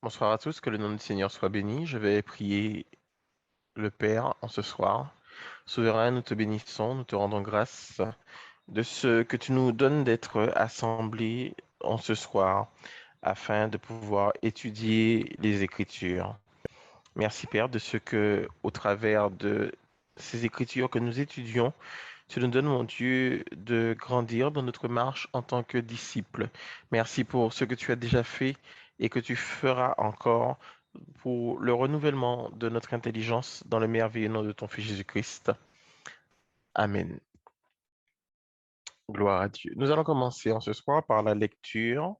Bonsoir à tous, que le nom du Seigneur soit béni. Je vais prier le Père en ce soir. Souverain, nous te bénissons, nous te rendons grâce de ce que tu nous donnes d'être assemblés en ce soir afin de pouvoir étudier les Écritures. Merci Père de ce que, au travers de ces Écritures que nous étudions, tu nous donnes, mon Dieu, de grandir dans notre marche en tant que disciples. Merci pour ce que tu as déjà fait et que tu feras encore pour le renouvellement de notre intelligence dans le merveilleux nom de ton Fils Jésus-Christ. Amen. Gloire à Dieu. Nous allons commencer en ce soir par la lecture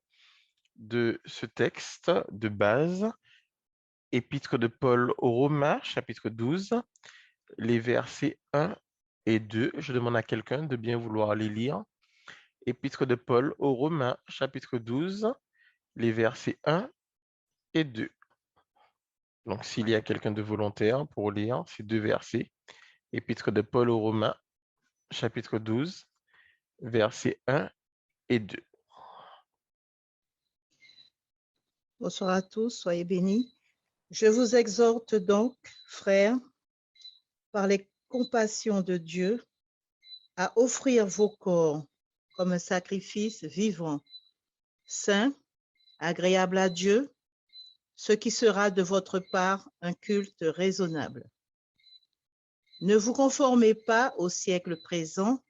de ce texte de base, Épître de Paul aux Romains, chapitre 12, les versets 1 et 2. Je demande à quelqu'un de bien vouloir les lire. Épître de Paul aux Romains, chapitre 12, les versets 1 et 2. Donc, s'il y a quelqu'un de volontaire pour lire ces deux versets, Épître de Paul aux Romains, chapitre 12, versets 1 et 2. Bonsoir à tous, soyez bénis. Je vous exhorte donc, frères, par les compassions de Dieu, à offrir vos corps comme un sacrifice vivant, saint, agréable à Dieu, ce qui sera de votre part un culte raisonnable. Ne vous conformez pas au siècle présent,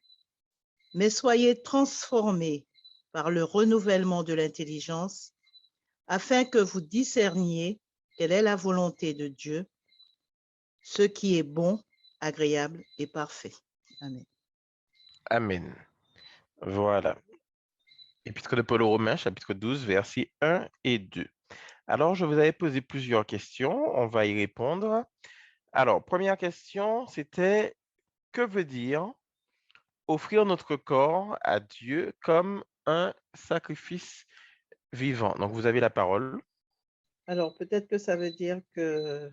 mais soyez transformés par le renouvellement de l'intelligence, afin que vous discerniez quelle est la volonté de Dieu, ce qui est bon, agréable et parfait. Amen. Amen. Voilà. Épître de Paul aux Romains, chapitre 12, versets 1 et 2. Alors, je vous avais posé plusieurs questions. On va y répondre. Alors, première question, c'était que veut dire offrir notre corps à Dieu comme un sacrifice vivant? Donc, vous avez la parole. Alors, peut-être que ça veut dire que,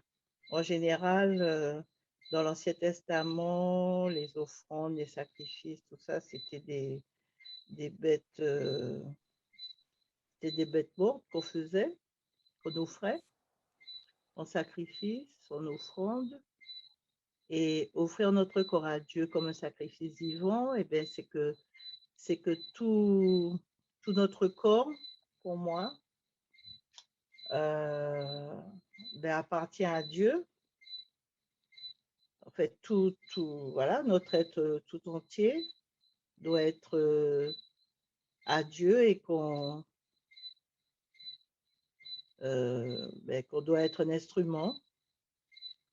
en général, dans l'Ancien Testament, les offrandes, les sacrifices, tout ça, c'était des bêtes, des bêtes mortes qu'on faisait, qu'on offrait en sacrifice, en offrande. Et offrir notre corps à Dieu comme un sacrifice vivant, eh bien, c'est que tout notre corps, pour moi, appartient à Dieu. En fait, voilà, notre être tout entier doit être à Dieu et qu'on doit être un instrument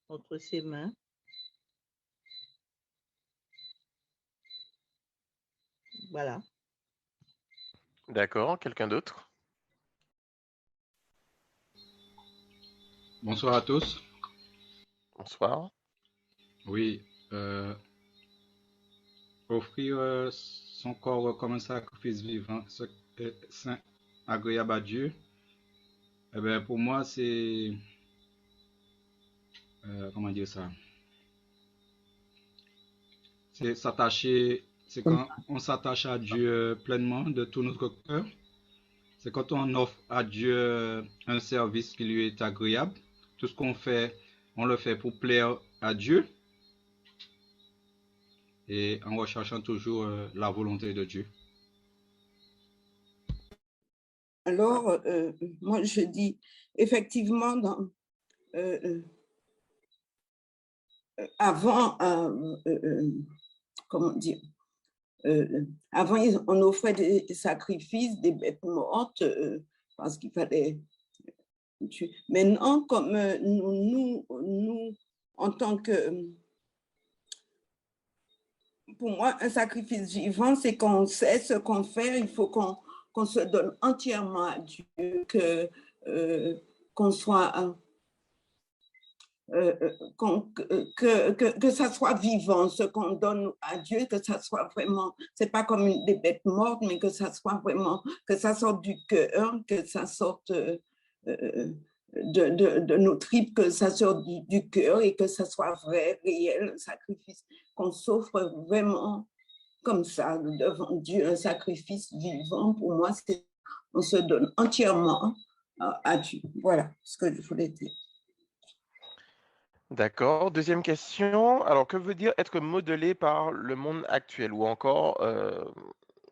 entre ses mains. Voilà. D'accord. Quelqu'un d'autre? Bonsoir à tous. Bonsoir. Oui, offrir son corps comme un sacrifice vivant, saint, agréable à Dieu, eh bien, pour moi, c'est, comment dire ça, c'est s'attacher, c'est quand on s'attache à Dieu pleinement de tout notre cœur. C'est quand on offre à Dieu un service qui lui est agréable. Tout ce qu'on fait, on le fait pour plaire à Dieu et en recherchant toujours la volonté de Dieu. Alors, moi, je dis, effectivement, avant, comment dire, avant, on offrait des sacrifices, des bêtes mortes, parce qu'il fallait tuer. Maintenant, comme nous, en tant que... Pour moi, un sacrifice vivant, c'est qu'on sait ce qu'on fait, il faut qu'on se donne entièrement à Dieu, qu'on soit... que ça soit vivant, ce qu'on donne à Dieu, que ça soit vraiment, c'est pas comme des bêtes mortes, mais que ça soit vraiment, que ça sorte du cœur, que ça sorte de nos tripes, que ça sorte du cœur et que ça soit vrai, réel, sacrifice, qu'on s'offre vraiment comme ça devant Dieu, un sacrifice vivant. Pour moi, c'est on se donne entièrement à Dieu. Voilà ce que je voulais dire. D'accord. Deuxième question. Alors, que veut dire être modelé par le monde actuel ou encore,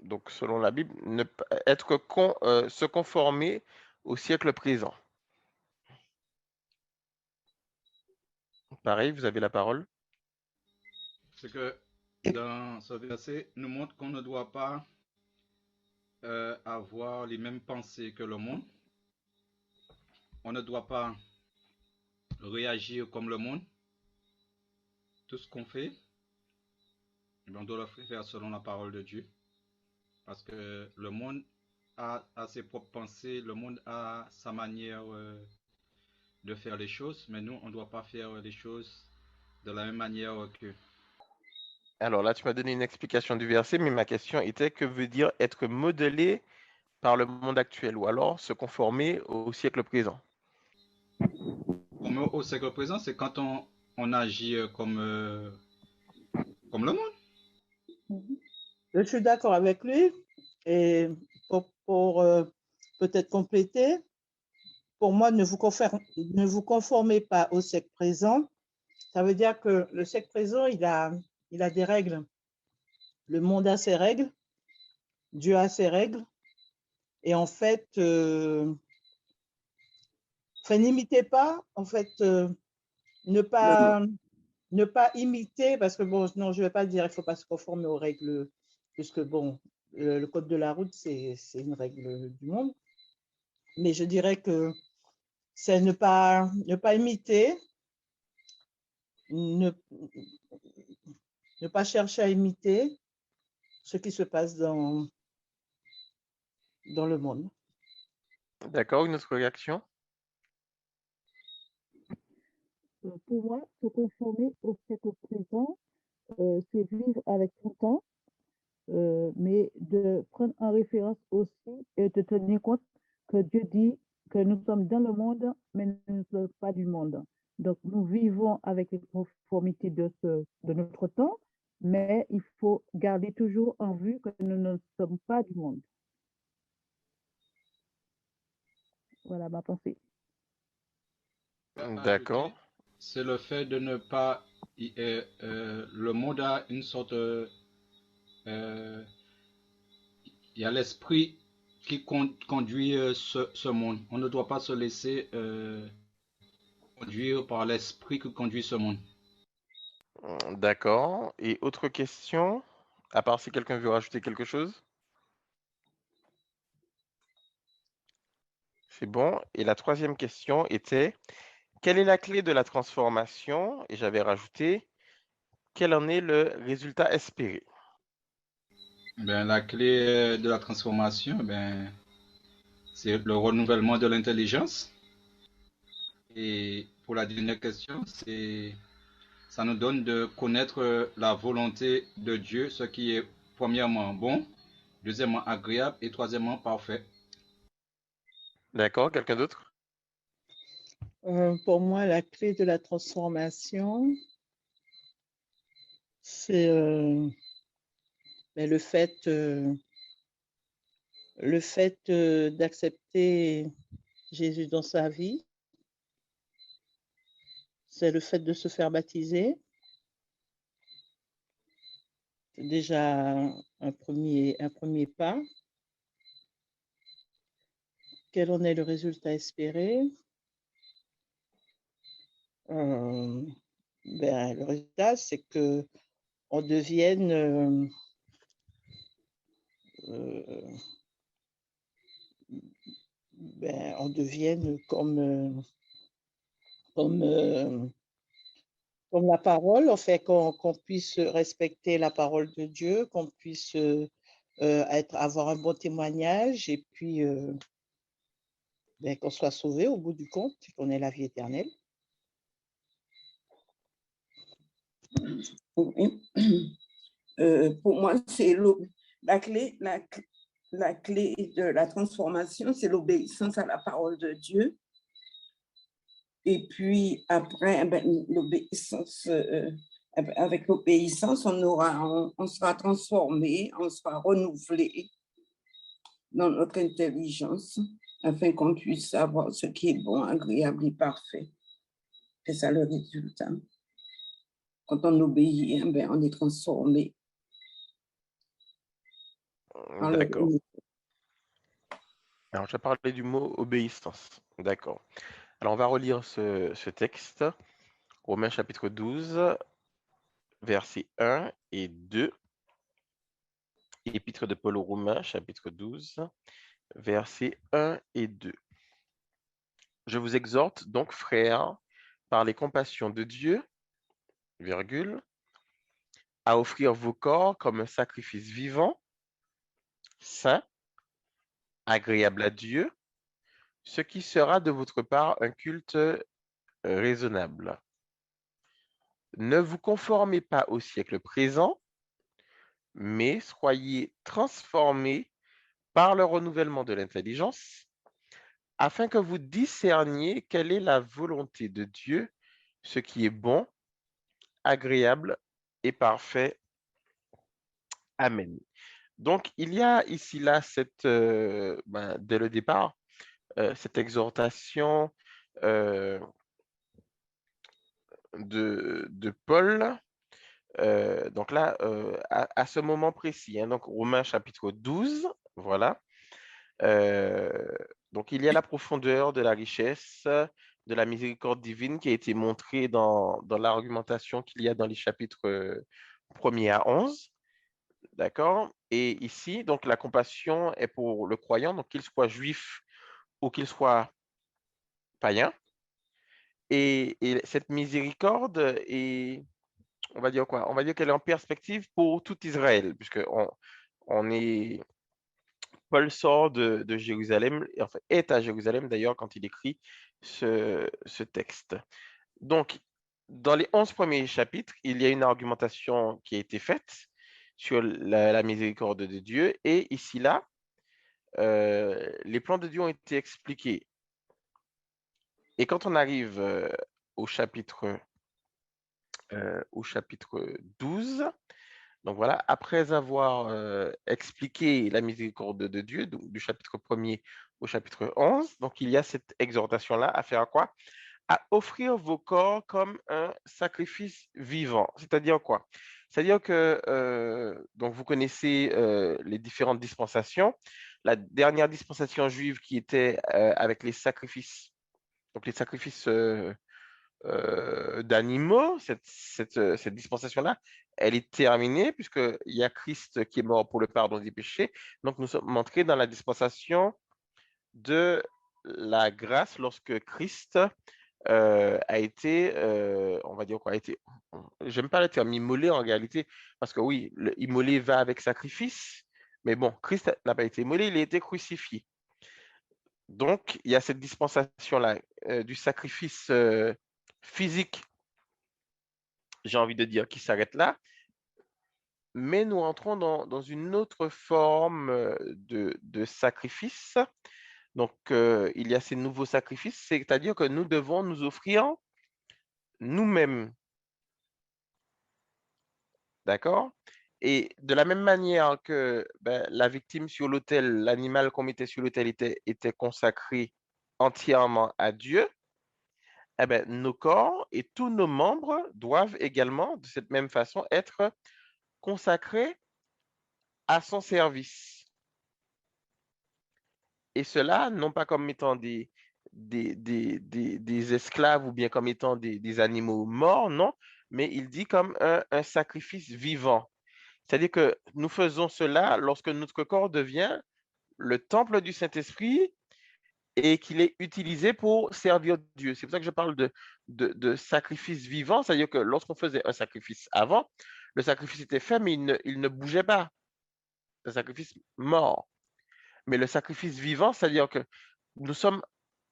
donc selon la Bible, se conformer au siècle présent? Pareil, vous avez la parole. C'est que dans ce verset, nous montre qu'on ne doit pas avoir les mêmes pensées que le monde. On ne doit pas réagir comme le monde. Tout ce qu'on fait, on doit le faire selon la parole de Dieu. Parce que le monde a ses propres pensées, le monde a sa manière de faire les choses, mais nous, on ne doit pas faire les choses de la même manière qu'eux. Alors là, tu m'as donné une explication du verset, mais ma question était que veut dire être modelé par le monde actuel ou alors se conformer au siècle présent? Comme au siècle présent, c'est quand on agit comme le monde. Je suis d'accord avec lui. Et pour peut-être compléter, pour moi, ne vous conformez pas au siècle présent. Ça veut dire que le siècle présent, il a des règles. Le monde a ses règles, Dieu a ses règles. Et en fait, n'imitez pas, en fait, ne pas imiter, parce que bon, non, je ne vais pas dire il ne faut pas se conformer aux règles, puisque bon, le code de la route, c'est une règle du monde. Mais je dirais que c'est ne pas imiter, ne pas chercher à imiter ce qui se passe dans le monde. D'accord, une autre réaction? Pour moi, se conformer au siècle présent, c'est vivre avec son temps, mais de prendre en référence aussi et de tenir compte que Dieu dit que nous sommes dans le monde, mais nous ne sommes pas du monde. Donc, nous vivons avec les conformités de notre temps, mais il faut garder toujours en vue que nous ne sommes pas du monde. Voilà ma pensée. D'accord. C'est le fait de ne pas... le monde a une sorte... il y a l'esprit qui conduit ce monde. On ne doit pas se laisser conduire par l'esprit qui conduit ce monde. D'accord. Et autre question, à part si quelqu'un veut rajouter quelque chose? C'est bon. Et la troisième question était, quelle est la clé de la transformation? Et j'avais rajouté, quel en est le résultat espéré? La clé de la transformation, c'est le renouvellement de l'intelligence. Et pour la dernière question, ça nous donne de connaître la volonté de Dieu, ce qui est premièrement bon, deuxièmement agréable et troisièmement parfait. D'accord, quelqu'un d'autre? Pour moi, la clé de la transformation, c'est le fait d'accepter Jésus dans sa vie. C'est le fait de se faire baptiser. C'est déjà un premier pas. Quel en est le résultat espéré? Le résultat, c'est que on devienne comme la parole, en fait, qu'on puisse respecter la parole de Dieu, qu'on puisse avoir un bon témoignage et puis qu'on soit sauvé au bout du compte, qu'on ait la vie éternelle. Oui. Pour moi, c'est la clé de la transformation, c'est l'obéissance à la parole de Dieu. Et puis après, l'obéissance, avec l'obéissance, on sera transformé, on sera renouvelé dans notre intelligence. afin qu'on puisse savoir ce qui est bon, agréable et parfait. C'est ça le résultat. Quand on obéit, ben, on est transformé. D'accord. Alors, je vais parler du mot obéissance. D'accord. Alors, on va relire ce texte. Romains chapitre 12, versets 1 et 2. Épître de Paul aux Romains chapitre 12, versets 1 et 2. Je vous exhorte donc, frères, par les compassions de Dieu, virgule, à offrir vos corps comme un sacrifice vivant, saint, agréable à Dieu, ce qui sera de votre part un culte raisonnable. Ne vous conformez pas au siècle présent, mais soyez transformés par le renouvellement de l'intelligence, afin que vous discerniez quelle est la volonté de Dieu, ce qui est bon, agréable et parfait. Amen. Donc, il y a ici, là, dès le départ, cette exhortation de Paul. Donc là, à ce moment précis, hein, donc Romains chapitre 12, voilà. Donc il y a la profondeur de la richesse, de la miséricorde divine qui a été montrée dans l'argumentation qu'il y a dans les chapitres 1er à 11. D'accord? Et ici, donc la compassion est pour le croyant, donc qu'il soit juif ou qu'il soit païen. Et cette miséricorde est, on va dire quoi? On va dire qu'elle est en perspective pour tout Israël, puisque on est, Paul sort de Jérusalem, et enfin est à Jérusalem d'ailleurs quand il écrit ce texte. Donc, dans les 11 premiers chapitres, il y a une argumentation qui a été faite sur la miséricorde de Dieu, et ici, là, les plans de Dieu ont été expliqués. Et quand on arrive au chapitre 12, donc voilà, après avoir expliqué la miséricorde de Dieu, donc du chapitre 1er au chapitre 11, donc il y a cette exhortation-là à faire quoi? À offrir vos corps comme un sacrifice vivant. C'est-à-dire quoi? C'est-à-dire que donc vous connaissez les différentes dispensations. La dernière dispensation juive qui était avec les sacrifices, donc les sacrifices d'animaux, cette dispensation-là, elle est terminée puisqu'il y a Christ qui est mort pour le pardon des péchés. Donc nous sommes entrés dans la dispensation de la grâce lorsque Christ a été, on va dire quoi, a été, j'aime pas le terme immolé en réalité, parce que oui, le immolé va avec sacrifice, mais bon, Christ n'a pas été immolé, il a été crucifié. Donc, il y a cette dispensation-là du sacrifice physique, j'ai envie de dire, qui s'arrête là, mais nous entrons dans une autre forme de sacrifice. Donc, il y a ces nouveaux sacrifices, c'est-à-dire que nous devons nous offrir nous-mêmes, d'accord? Et de la même manière que la victime sur l'autel, l'animal qu'on mettait sur l'autel était consacré entièrement à Dieu, eh ben, nos corps et tous nos membres doivent également, de cette même façon, être consacrés à son service. Et cela, non pas comme étant des esclaves ou bien comme étant des animaux morts, non, mais il dit comme un sacrifice vivant. C'est-à-dire que nous faisons cela lorsque notre corps devient le temple du Saint-Esprit et qu'il est utilisé pour servir Dieu. C'est pour ça que je parle de sacrifice vivant, c'est-à-dire que lorsqu'on faisait un sacrifice avant, le sacrifice était fait, mais il ne bougeait pas. C'est un sacrifice mort. Mais le sacrifice vivant, c'est-à-dire que nous sommes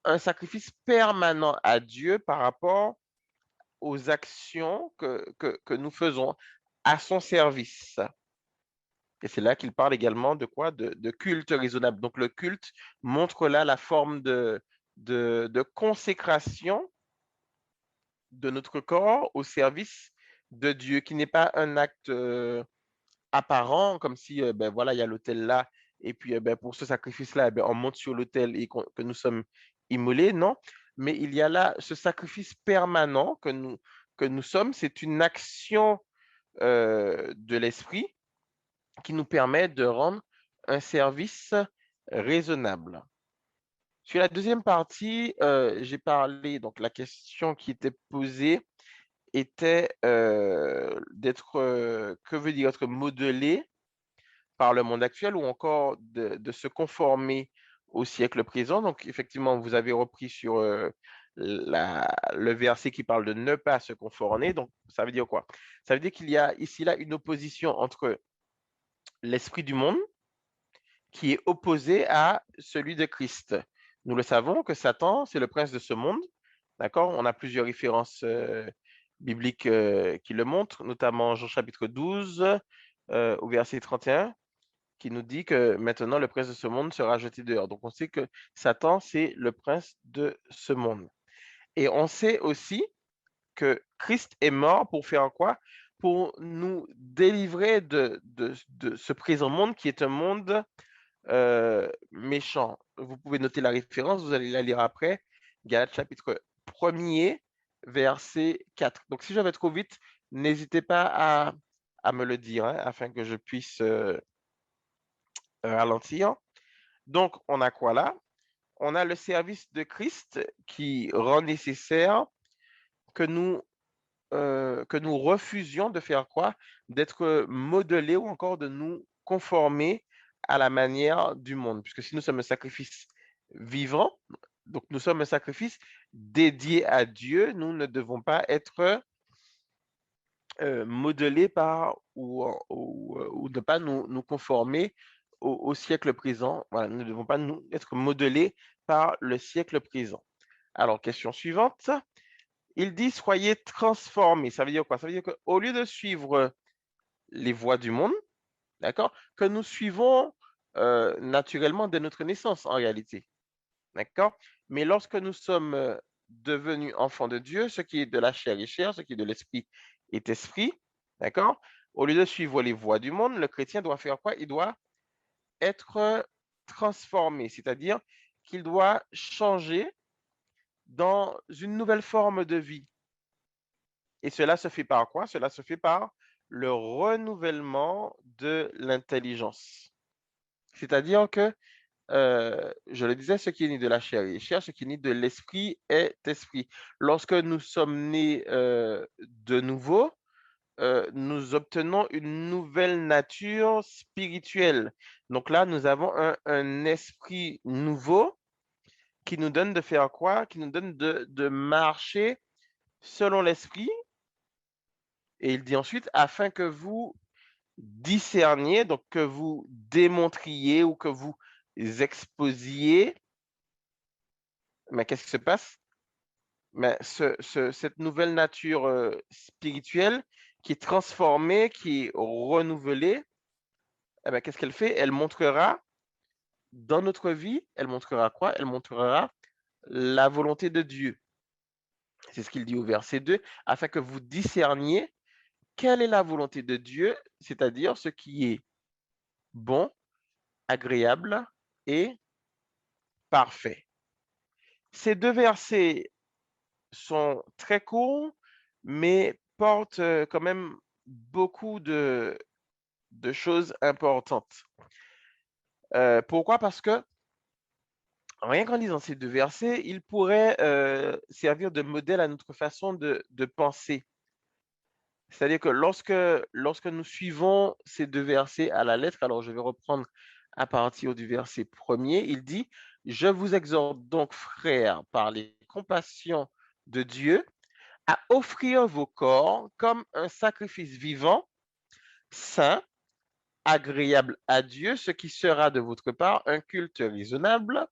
un sacrifice permanent à Dieu par rapport aux actions que nous faisons à son service. Et c'est là qu'il parle également de quoi? De culte raisonnable. Donc le culte montre là la forme de consécration de notre corps au service de Dieu, qui n'est pas un acte apparent, comme si, ben voilà, il y a l'autel là et puis pour ce sacrifice-là, on monte sur l'autel et que nous sommes immolés, non. Mais il y a là ce sacrifice permanent que nous sommes, c'est une action de l'esprit qui nous permet de rendre un service raisonnable. Sur la deuxième partie, j'ai parlé, donc la question qui était posée était que veut dire être modelé par le monde actuel ou encore de se conformer au siècle présent. Donc, effectivement, vous avez repris sur le verset qui parle de ne pas se conformer. Donc, ça veut dire quoi? Ça veut dire qu'il y a ici là une opposition entre l'esprit du monde qui est opposé à celui de Christ. Nous le savons que Satan, c'est le prince de ce monde. D'accord? On a plusieurs références bibliques qui le montrent, notamment Jean chapitre 12 au verset 31, qui nous dit que maintenant le prince de ce monde sera jeté dehors. Donc on sait que Satan, c'est le prince de ce monde. Et on sait aussi que Christ est mort pour faire quoi? Pour nous délivrer de ce présent monde qui est un monde méchant. Vous pouvez noter la référence, vous allez la lire après. Galates chapitre 1er, verset 4. Donc si je vais trop vite, n'hésitez pas à me le dire, hein, afin que je puisse ralentir. Donc on a quoi là? On a le service de Christ qui rend nécessaire que nous refusions de faire quoi? D'être modelés ou encore de nous conformer à la manière du monde. Puisque si nous sommes un sacrifice vivant, donc nous sommes un sacrifice dédié à Dieu, nous ne devons pas être modelés par ou ne pas nous conformer au siècle présent. Voilà, nous ne devons pas nous être modelés par le siècle présent. Alors, question suivante. Il dit soyez transformés. Ça veut dire quoi? Ça veut dire qu'au lieu de suivre les voies du monde, d'accord, que nous suivons naturellement dès notre naissance en réalité. D'accord? Mais lorsque nous sommes devenus enfants de Dieu, ce qui est de la chair est chair, ce qui est de l'esprit est esprit. D'accord? Au lieu de suivre les voies du monde, le chrétien doit faire quoi? Il doit être transformé, c'est-à-dire qu'il doit changer dans une nouvelle forme de vie. Et cela se fait par quoi? Cela se fait par le renouvellement de l'intelligence. C'est-à-dire que, je le disais, ce qui est né de la chair est chair, ce qui est né de l'esprit est esprit. Lorsque nous sommes nés de nouveau, nous obtenons une nouvelle nature spirituelle. Donc là, nous avons un esprit nouveau qui nous donne de faire quoi? Qui nous donne de marcher selon l'esprit. Et il dit ensuite, afin que vous discerniez, donc que vous démontriez ou que vous exposiez, mais qu'est-ce qui se passe? Mais cette nouvelle nature spirituelle qui est transformée, qui est renouvelée, eh ben, qu'est-ce qu'elle fait? Elle montrera dans notre vie, elle montrera quoi? Elle montrera la volonté de Dieu. C'est ce qu'il dit au verset 2, afin que vous discerniez quelle est la volonté de Dieu, c'est-à-dire ce qui est bon, agréable et parfait. Ces deux versets sont très courts, mais portent quand même beaucoup de choses importantes. Pourquoi? Parce que rien qu'en lisant ces deux versets, ils pourraient servir de modèle à notre façon de penser. C'est-à-dire que lorsque nous suivons ces deux versets à la lettre, alors je vais reprendre à partir du verset premier, il dit, je vous exhorte donc, frères, par les compassions de Dieu, à offrir vos corps comme un sacrifice vivant, saint, agréable à Dieu, ce qui sera de votre part un culte raisonnable.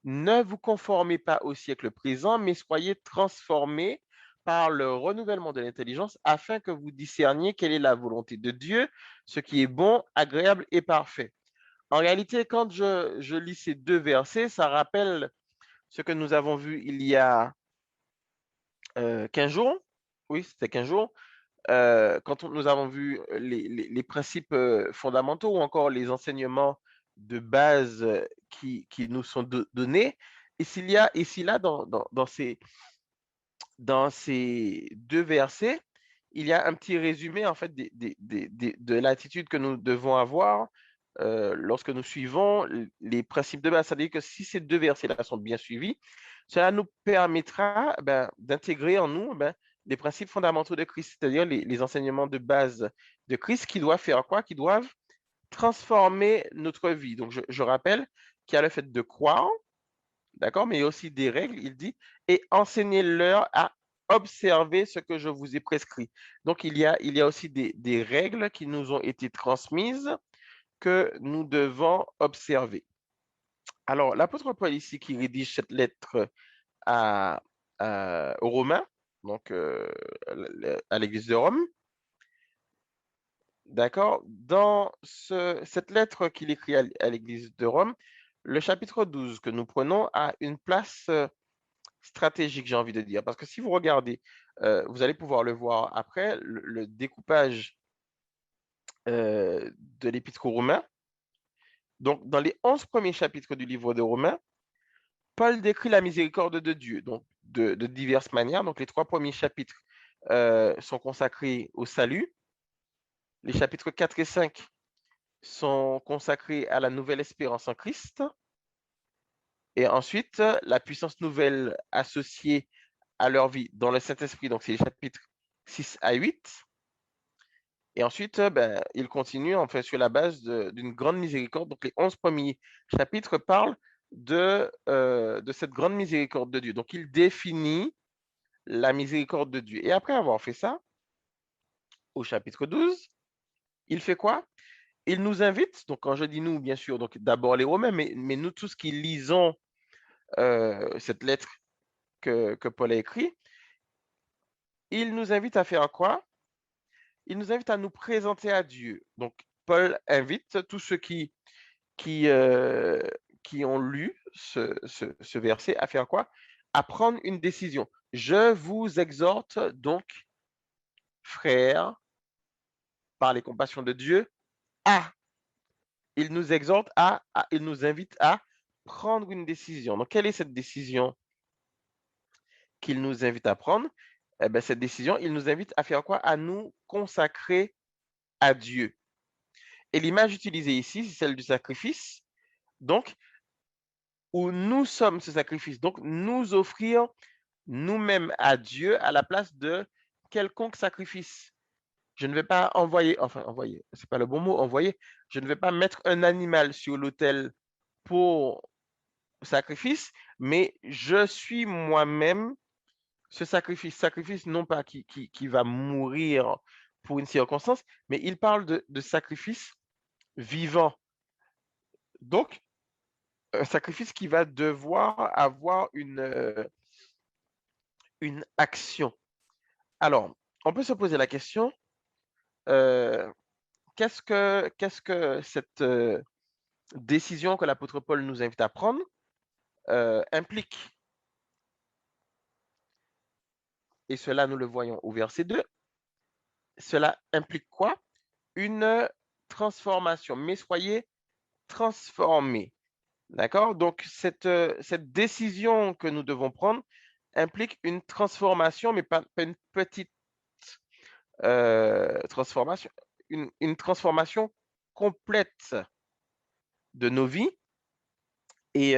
Ne vous conformez pas au siècle présent, mais soyez transformés par le renouvellement de l'intelligence afin que vous discerniez quelle est la volonté de Dieu, ce qui est bon, agréable et parfait. En réalité, quand je lis ces deux versets, ça rappelle ce que nous avons vu il y a 15 jours. Oui, c'était 15 jours. Quand nous avons vu les principes fondamentaux ou encore les enseignements base qui nous sont données. Et s'il y a ici, là, dans ces deux versets, il y a un petit résumé en fait de l'attitude que nous devons avoir lorsque nous suivons les principes de base. C'est-à-dire que si ces deux versets-là sont bien suivis, cela nous permettra d'intégrer en nous les principes fondamentaux de Christ, c'est-à-dire les enseignements de base de Christ qui doivent faire quoi? Qui doivent transformer notre vie. Donc, je rappelle qu'il y a le fait de croire, d'accord, mais il y a aussi des règles, il dit, et enseignez-leur à observer ce que je vous ai prescrit. Donc, il y a aussi des règles qui nous ont été transmises que nous devons observer. Alors, l'apôtre Paul ici qui rédige cette lettre aux Romains, donc à l'église de Rome, d'accord, dans cette lettre qu'il écrit à l'église de Rome, le chapitre 12 que nous prenons a une place stratégique, j'ai envie de dire. Parce que si vous regardez, vous allez pouvoir le voir après, le découpage de l'épître aux Romains. Donc, dans les 11 premiers chapitres du livre de Romains, Paul décrit la miséricorde de Dieu, donc de diverses manières. Donc, les 3 premiers chapitres sont consacrés au salut. Les chapitres 4 et 5 sont consacrés à la nouvelle espérance en Christ. Et ensuite, la puissance nouvelle associée à leur vie dans le Saint-Esprit, donc c'est les chapitres 6 à 8. Et ensuite, il continue en fait sur la base d'une grande miséricorde. Donc les 11 premiers chapitres parlent de cette grande miséricorde de Dieu. Donc il définit la miséricorde de Dieu. Et après avoir fait ça, au chapitre 12, il fait quoi? Il nous invite, donc quand je dis nous, bien sûr, donc d'abord les Romains, mais nous tous qui lisons cette lettre que Paul a écrite, il nous invite à faire quoi? Il nous invite à nous présenter à Dieu. Donc, Paul invite tous ceux qui ont lu ce verset à faire quoi? À prendre une décision. Je vous exhorte donc, frères, par les compassions de Dieu, à. Il nous exhorte il nous invite à prendre une décision. Donc, quelle est cette décision qu'il nous invite à prendre? Eh bien, cette décision, il nous invite à faire quoi? À nous consacrer à Dieu. Et l'image utilisée ici, c'est celle du sacrifice. Donc, où nous sommes ce sacrifice. Donc, nous offrir nous-mêmes à Dieu à la place de quelconque sacrifice. Je ne vais pas envoyer, c'est pas le bon mot, envoyer. Je ne vais pas mettre un animal sur l'autel pour sacrifice, mais je suis moi-même ce sacrifice. Sacrifice non pas qui va mourir pour une circonstance, mais il parle de sacrifice vivant. Donc, un sacrifice qui va devoir avoir une action. Alors, on peut se poser la question, qu'est-ce que cette décision que l'apôtre Paul nous invite à prendre implique? Et cela, nous le voyons au verset 2. Cela implique quoi? Une transformation. Mais soyez transformés. D'accord? Donc, cette décision que nous devons prendre implique une transformation, mais pas une petite transformation, une transformation complète de nos vies. Et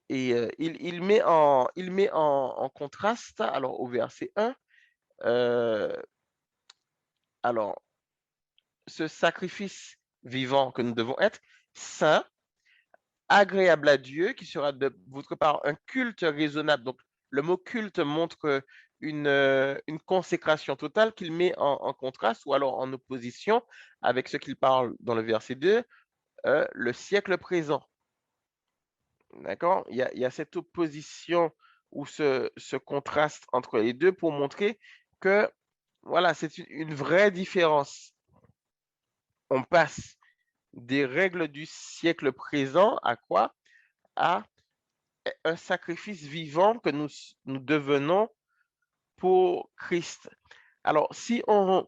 il met en contraste, alors au verset 1, alors ce sacrifice vivant que nous devons être, saint, agréable à Dieu, qui sera de votre part un culte raisonnable. Donc, le mot culte montre une consécration totale qu'il met en contraste ou alors en opposition avec ce qu'il parle dans le verset 2, le siècle présent. D'accord? Il y a cette opposition ou ce contraste entre les deux pour montrer que, voilà, c'est une vraie différence. On passe des règles du siècle présent à quoi? À un sacrifice vivant que nous devenons pour Christ. Alors, si on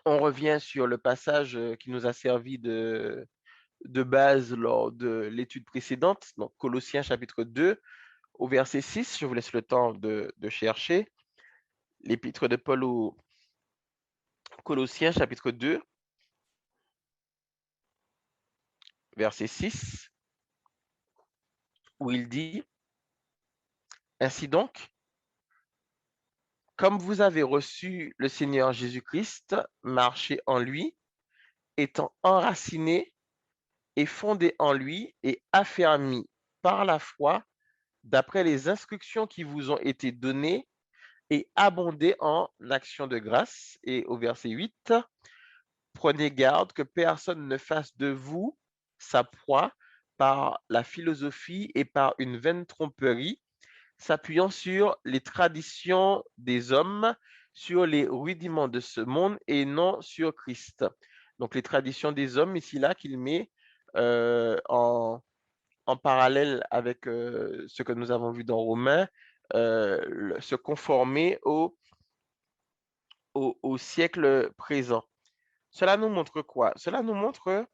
revient sur le passage qui nous a servi de de base lors de l'étude précédente, donc Colossiens chapitre 2, au verset 6. Je vous laisse le temps de chercher. L'épître de Paul aux Colossiens chapitre 2, verset 6, où il dit, ainsi donc, comme vous avez reçu le Seigneur Jésus-Christ, marchez en lui, étant enracinés et fondés en lui et affermis par la foi d'après les instructions qui vous ont été données et abondez en actions de grâce. Et au verset 8, prenez garde que personne ne fasse de vous sa proie par la philosophie et par une vaine tromperie, s'appuyant sur les traditions des hommes, sur les rudiments de ce monde et non sur Christ. Donc les traditions des hommes, ici là, qu'il met en parallèle avec ce que nous avons vu dans Romains, se conformer au siècle présent. Cela nous montre quoi? Cela nous montre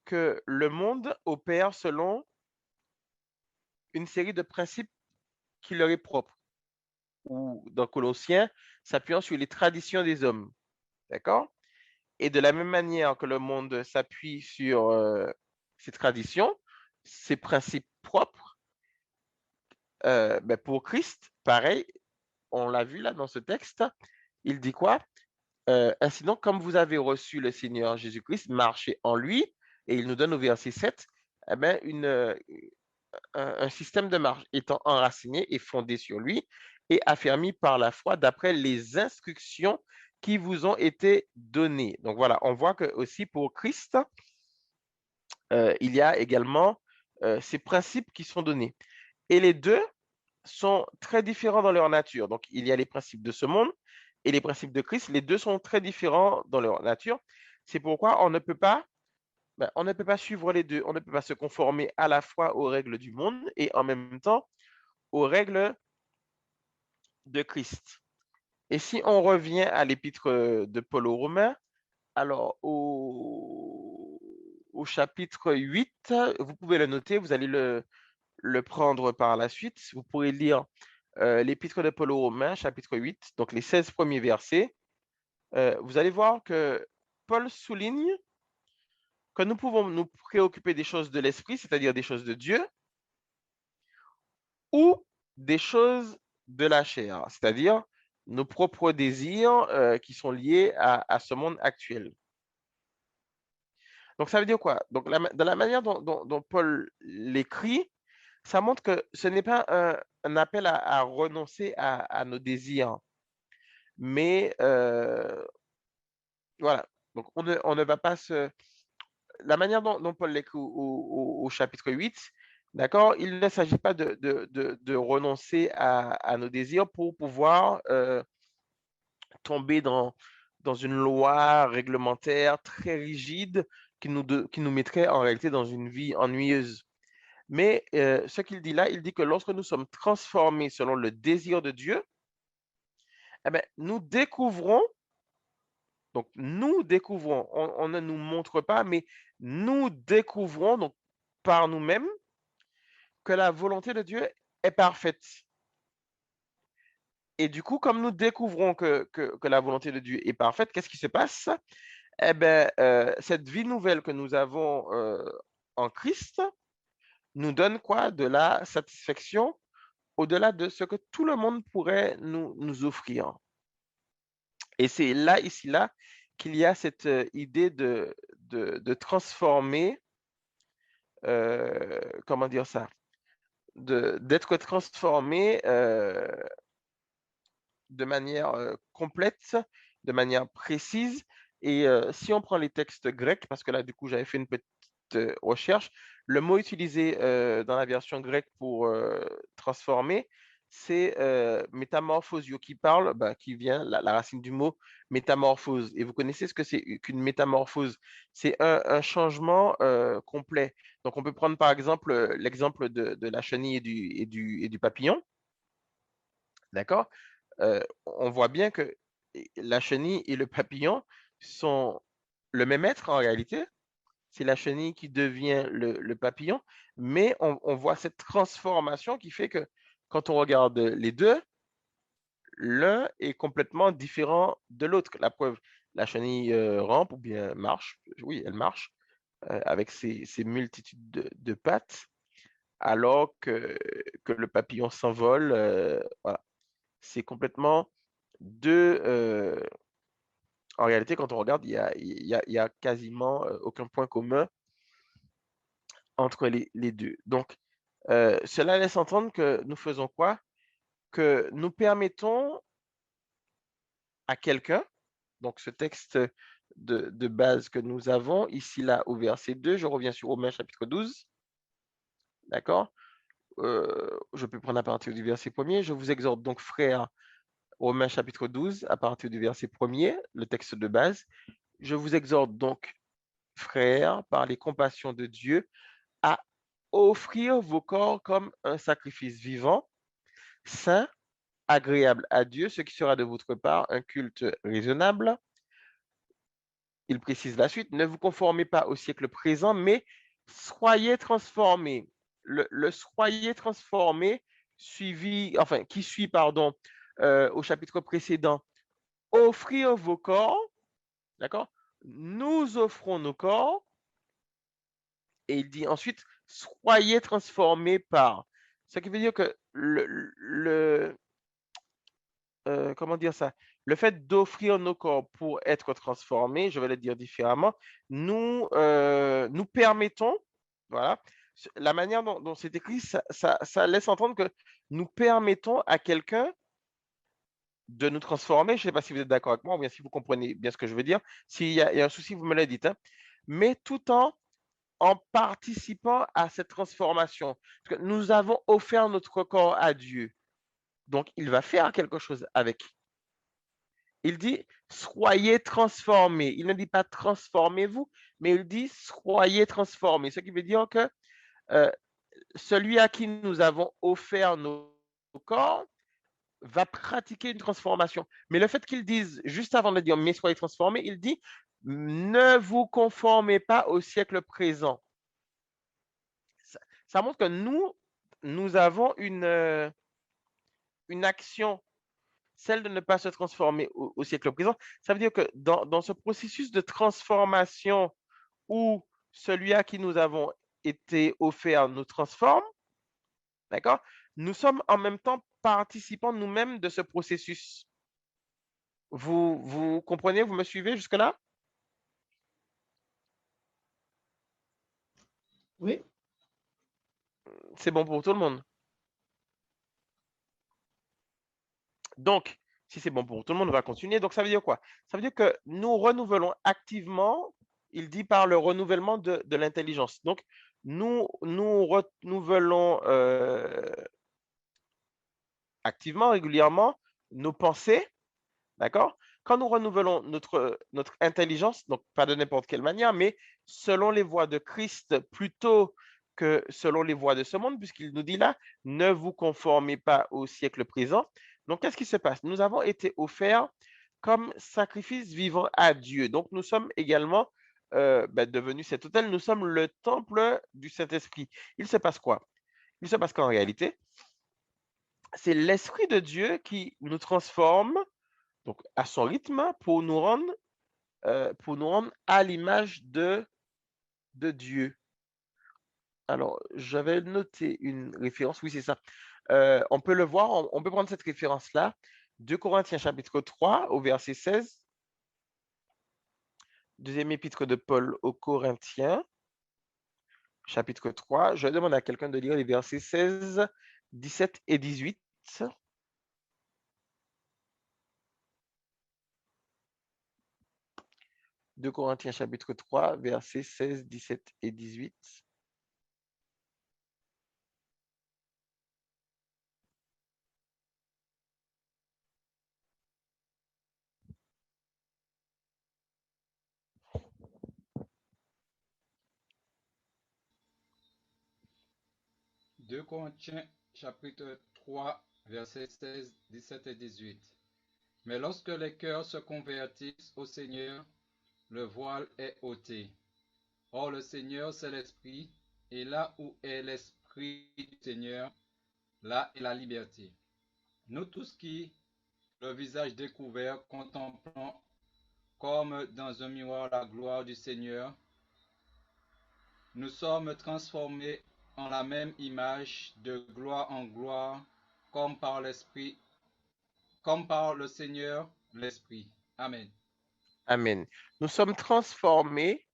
que le monde opère selon une série de principes qui leur est propre, ou dans Colossiens, s'appuyant sur les traditions des hommes. D'accord? Et de la même manière que le monde s'appuie sur ces traditions, ces principes propres, pour Christ, pareil, on l'a vu là dans ce texte, il dit quoi? Ainsi donc, comme vous avez reçu le Seigneur Jésus-Christ, marchez en lui, et il nous donne au verset 7 eh ben, un système de marche étant enraciné et fondé sur lui et affermi par la foi d'après les instructions qui vous ont été données. Donc voilà, on voit que aussi pour Christ, il y a également ces principes qui sont donnés. Et les deux sont très différents dans leur nature. Donc il y a les principes de ce monde et les principes de Christ. Les deux sont très différents dans leur nature. C'est pourquoi on ne peut pas suivre les deux. On ne peut pas se conformer à la fois aux règles du monde et en même temps aux règles de Christ. Et si on revient à l'épître de Paul aux Romains, alors au chapitre 8, vous pouvez le noter, vous allez le prendre par la suite. Vous pourrez lire l'épître de Paul aux Romains, chapitre 8, donc les 16 premiers versets. Vous allez voir que Paul souligne que nous pouvons nous préoccuper des choses de l'esprit, c'est-à-dire des choses de Dieu, ou des choses de la chair, c'est-à-dire nos propres désirs qui sont liés à ce monde actuel. Donc, ça veut dire quoi? Donc, dans la manière dont Paul l'écrit, ça montre que ce n'est pas un appel à renoncer à nos désirs, mais voilà. Donc, on ne va pas se... La manière dont Paul l'écrit au chapitre 8, d'accord, il ne s'agit pas de renoncer à nos désirs pour pouvoir tomber dans une loi réglementaire très rigide qui nous mettrait en réalité dans une vie ennuyeuse. Mais ce qu'il dit là, il dit que lorsque nous sommes transformés selon le désir de Dieu, eh ben, nous découvrons, on ne nous montre pas, mais nous découvrons donc par nous-mêmes que la volonté de Dieu est parfaite. Et du coup, comme nous découvrons que la volonté de Dieu est parfaite, qu'est-ce qui se passe? Eh bien, cette vie nouvelle que nous avons en Christ nous donne quoi? De la satisfaction au-delà de ce que tout le monde pourrait nous offrir. Et c'est là, ici, là, qu'il y a cette idée de transformer, comment dire ça? D'être transformé de manière complète, de manière précise. Et si on prend les textes grecs, parce que là, du coup, j'avais fait une petite recherche, le mot utilisé dans la version grecque pour transformer, c'est métamorphosio, qui vient, la racine du mot métamorphose. Et vous connaissez ce que c'est qu'une métamorphose? C'est un changement complet. Donc, on peut prendre par exemple l'exemple de la chenille et du papillon. D'accord? On voit bien que la chenille et le papillon sont le même être en réalité, c'est la chenille qui devient le papillon, mais on voit cette transformation qui fait que quand on regarde les deux, l'un est complètement différent de l'autre. La preuve, la chenille rampe ou bien marche, oui, elle marche avec ses multitudes de pattes, alors que le papillon s'envole. Voilà. C'est complètement deux. En réalité, quand on regarde, il y a quasiment aucun point commun entre les deux. Donc, cela laisse entendre que nous faisons quoi? Que nous permettons à quelqu'un, donc ce texte de base que nous avons ici, là, au verset 2, je reviens sur Romains chapitre 12, d'accord? Je peux prendre à partir du verset 1er. Je vous exhorte donc, frères, Romains chapitre 12, à partir du verset 1er, le texte de base. Je vous exhorte donc, frères, par les compassions de Dieu, à offrir vos corps comme un sacrifice vivant, saint, agréable à Dieu, ce qui sera de votre part un culte raisonnable. Il précise la suite, ne vous conformez pas au siècle présent, mais soyez transformés. Le soyez transformés qui suit, pardon, au chapitre précédent, offrir vos corps, d'accord? Nous offrons nos corps, et il dit ensuite, soyez transformés par. Ce qui veut dire que comment dire ça? Le fait d'offrir nos corps pour être transformés, je vais le dire différemment, nous permettons, voilà, la manière dont c'est écrit, ça laisse entendre que nous permettons à quelqu'un de nous transformer. Je ne sais pas si vous êtes d'accord avec moi ou bien si vous comprenez bien ce que je veux dire. S'il y a un souci, vous me le dites, hein. Mais tout en participant à cette transformation. Parce que nous avons offert notre corps à Dieu. Donc, il va faire quelque chose avec. Il dit, soyez transformés. Il ne dit pas transformez-vous, mais il dit, soyez transformés. Ce qui veut dire que euh, celui à qui nous avons offert nos corps va pratiquer une transformation. Mais le fait qu'il dise, juste avant de dire, mais soyez transformés, il dit, ne vous conformez pas au siècle présent. Ça montre que nous avons une action, celle de ne pas se transformer au siècle présent. Ça veut dire que dans ce processus de transformation où celui à qui nous avons été offert nous transforme, d'accord? Nous sommes en même temps participants nous-mêmes de ce processus. Vous comprenez, vous me suivez jusque-là? Oui, C'est bon pour tout le monde. Donc, si c'est bon pour tout le monde, on va continuer. Donc, ça veut dire quoi? Ça veut dire que nous renouvelons activement, il dit par le renouvellement de l'intelligence. Donc, nous renouvelons activement, régulièrement, nos pensées, d'accord? Quand nous renouvelons notre intelligence, donc pas de n'importe quelle manière, mais selon les voies de Christ plutôt que selon les voies de ce monde, puisqu'il nous dit là, ne vous conformez pas au siècle présent. Donc, qu'est-ce qui se passe? Nous avons été offerts comme sacrifice vivant à Dieu. Donc, nous sommes également devenus cet autel. Nous sommes le temple du Saint-Esprit. Il se passe quoi? Il se passe qu'en réalité, c'est l'Esprit de Dieu qui nous transforme donc à son rythme pour nous rendre à l'image de Dieu. Alors, j'avais noté une référence, oui, c'est ça. On peut le voir, on peut prendre cette référence-là, 2 Corinthiens chapitre 3 au verset 16, deuxième épître de Paul aux Corinthiens, chapitre 3. Je demande à quelqu'un de lire les versets 16, 17 et 18. 2 Corinthiens chapitre 3, versets 16, 17 et 18. Deux Corinthiens chapitre 3 versets 16, 17 et 18. Mais lorsque les cœurs se convertissent au Seigneur, le voile est ôté. Or, le Seigneur, c'est l'Esprit, et là où est l'Esprit du Seigneur, là est la liberté. Nous tous qui, le visage découvert, contemplons comme dans un miroir la gloire du Seigneur, nous sommes transformés en la même image de gloire en gloire, comme par l'Esprit, comme par le Seigneur, l'Esprit. Amen. Amen. Nous sommes transformés,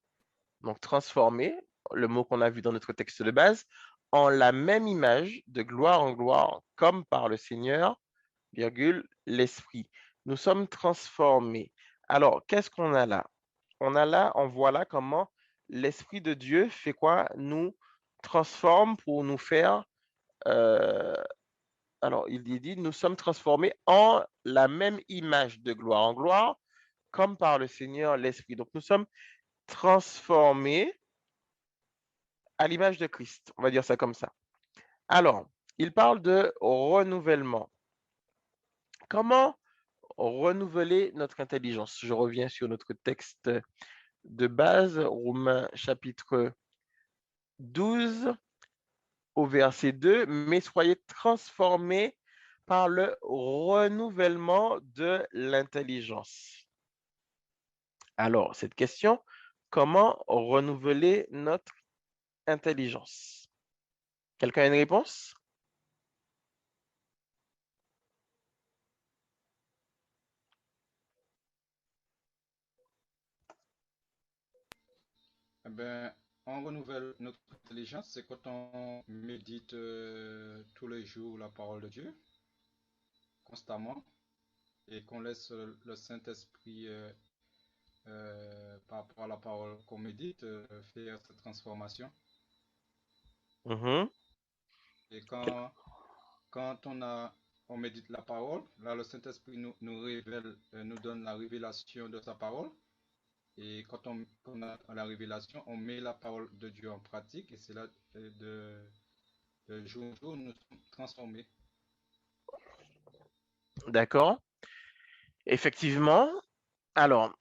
donc transformés, le mot qu'on a vu dans notre texte de base, en la même image de gloire en gloire, comme par le Seigneur, virgule, l'Esprit. Nous sommes transformés. Alors, qu'est-ce qu'on a là? On voit là comment l'Esprit de Dieu fait quoi? Nous transforme pour nous faire, alors il dit, nous sommes transformés en la même image de gloire en gloire, comme par le Seigneur l'Esprit. Donc nous sommes transformés à l'image de Christ. On va dire ça comme ça. Alors, il parle de renouvellement. Comment renouveler notre intelligence? Je reviens sur notre texte de base, Romains chapitre 12 au verset 2, mais soyez transformés par le renouvellement de l'intelligence. Alors, cette question, comment renouveler notre intelligence? Quelqu'un a une réponse? Eh ben, on renouvelle notre intelligence, c'est quand on médite tous les jours la parole de Dieu, constamment, et qu'on laisse le Saint-Esprit, par rapport à la parole qu'on médite, faire cette transformation. Mhm. Et quand on médite la parole, là, le Saint-Esprit nous révèle, nous donne la révélation de sa parole. Et quand on a la révélation, on met la parole de Dieu en pratique. Et c'est là, de jour en jour, nous sommes transformés. D'accord. Effectivement. Alors,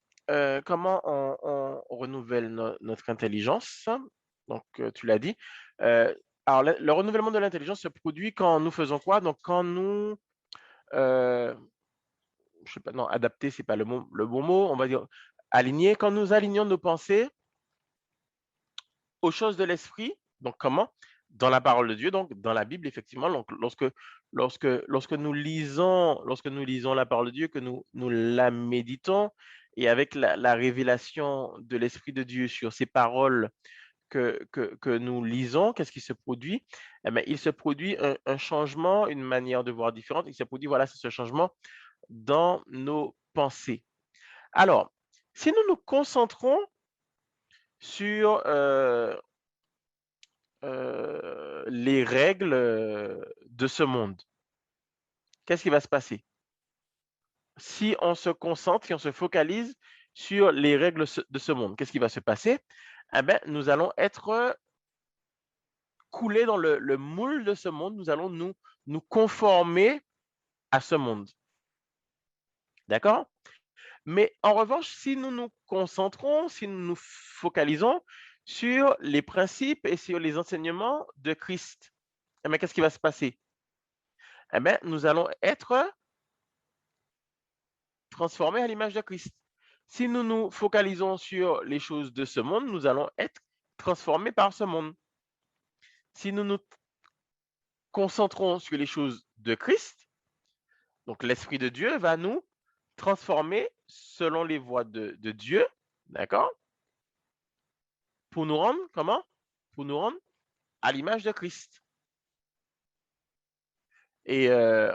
comment on renouvelle notre intelligence? Donc, tu l'as dit. Alors, le renouvellement de l'intelligence se produit quand nous faisons quoi? Donc, quand nous, euh, je sais pas, non, adapter, c'est pas le bon mot, on va dire aligner. Quand nous alignons nos pensées aux choses de l'esprit, donc comment? Dans la parole de Dieu, donc dans la Bible, effectivement, donc lorsque nous lisons la parole de Dieu, que nous la méditons, et avec la révélation de l'Esprit de Dieu sur ces paroles que nous lisons, qu'est-ce qui se produit? Eh bien, il se produit un changement, une manière de voir différente. Il se produit, voilà, c'est ce changement dans nos pensées. Alors, si nous nous concentrons sur les règles de ce monde, qu'est-ce qui va se passer? Si on se concentre, si on se focalise sur les règles de ce monde, qu'est-ce qui va se passer? Eh bien, nous allons être coulés dans le moule de ce monde, nous allons nous conformer à ce monde. D'accord? Mais en revanche, si nous nous concentrons, si nous nous focalisons sur les principes et sur les enseignements de Christ, eh bien, qu'est-ce qui va se passer? Eh bien, nous allons être transformés à l'image de Christ. Si nous nous focalisons sur les choses de ce monde, nous allons être transformés par ce monde. Si nous nous concentrons sur les choses de Christ, donc l'Esprit de Dieu va nous transformer selon les voies de Dieu, d'accord? Pour nous rendre, comment? Pour nous rendre à l'image de Christ. Et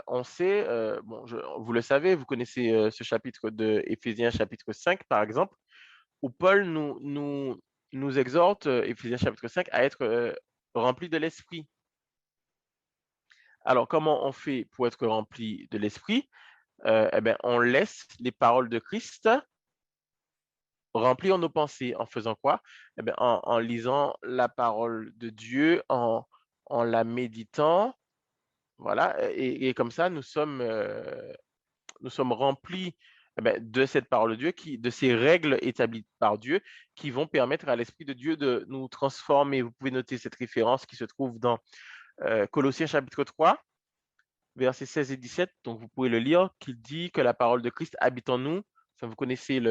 on sait, bon, vous le savez, vous connaissez ce chapitre de Éphésiens chapitre 5, par exemple, où Paul nous exhorte, Éphésiens chapitre 5, à être remplis de l'Esprit. Alors, comment on fait pour être rempli de l'Esprit? Eh bien, on laisse les paroles de Christ remplir nos pensées. En faisant quoi? Eh bien, en lisant la parole de Dieu, en la méditant. Voilà. Et comme ça, nous sommes remplis de cette parole de Dieu, de ces règles établies par Dieu, qui vont permettre à l'Esprit de Dieu de nous transformer. Vous pouvez noter cette référence qui se trouve dans Colossiens chapitre 3, versets 16 et 17. Donc, vous pouvez le lire, qui dit que la parole de Christ habite en nous. Enfin, vous connaissez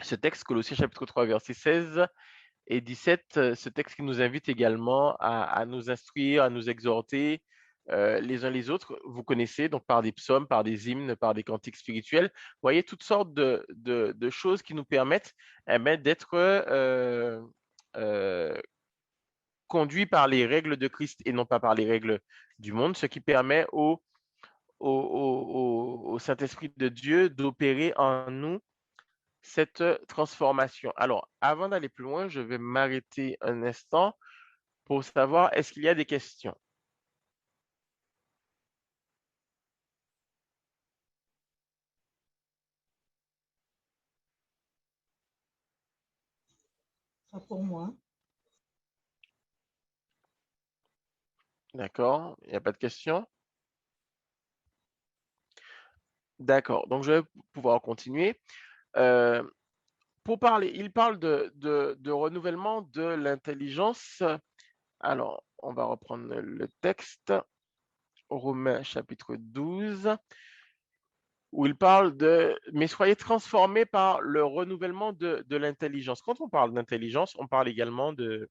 ce texte, Colossiens chapitre 3, versets 16 et 17, ce texte qui nous invite également à nous instruire, à nous exhorter les uns les autres. Vous connaissez, donc par des psaumes, par des hymnes, par des cantiques spirituels. Vous voyez, toutes sortes de choses qui nous permettent d'être conduits par les règles de Christ et non pas par les règles du monde, ce qui permet au Saint-Esprit de Dieu d'opérer en nous cette transformation. Alors, avant d'aller plus loin, je vais m'arrêter un instant pour savoir, est-ce qu'il y a des questions? Pas pour moi. D'accord, il n'y a pas de questions? D'accord, donc je vais pouvoir continuer. Il parle de renouvellement de l'intelligence. Alors, on va reprendre le texte, Romains chapitre 12, où il parle mais soyez transformés par le renouvellement de l'intelligence. Quand on parle d'intelligence, on parle également de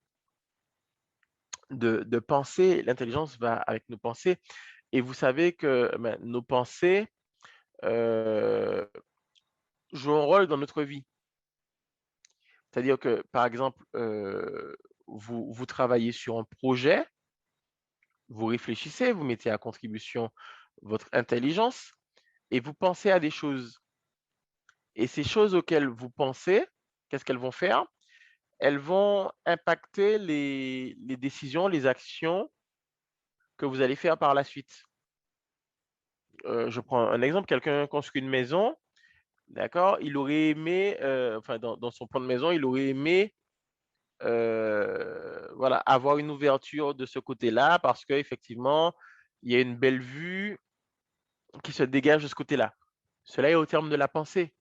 pensée. L'intelligence va avec nos pensées. Et vous savez que nos pensées jouent un rôle dans notre vie. C'est-à-dire que, par exemple, vous travaillez sur un projet, vous réfléchissez, vous mettez à contribution votre intelligence et vous pensez à des choses. Et ces choses auxquelles vous pensez, qu'est-ce qu'elles vont faire? Elles vont impacter les décisions, les actions que vous allez faire par la suite. Je prends un exemple, quelqu'un construit une maison, d'accord? Il aurait aimé, enfin dans son plan de maison, il aurait aimé voilà, avoir une ouverture de ce côté-là parce qu'effectivement, il y a une belle vue qui se dégage de ce côté-là. Cela est au terme de la pensée,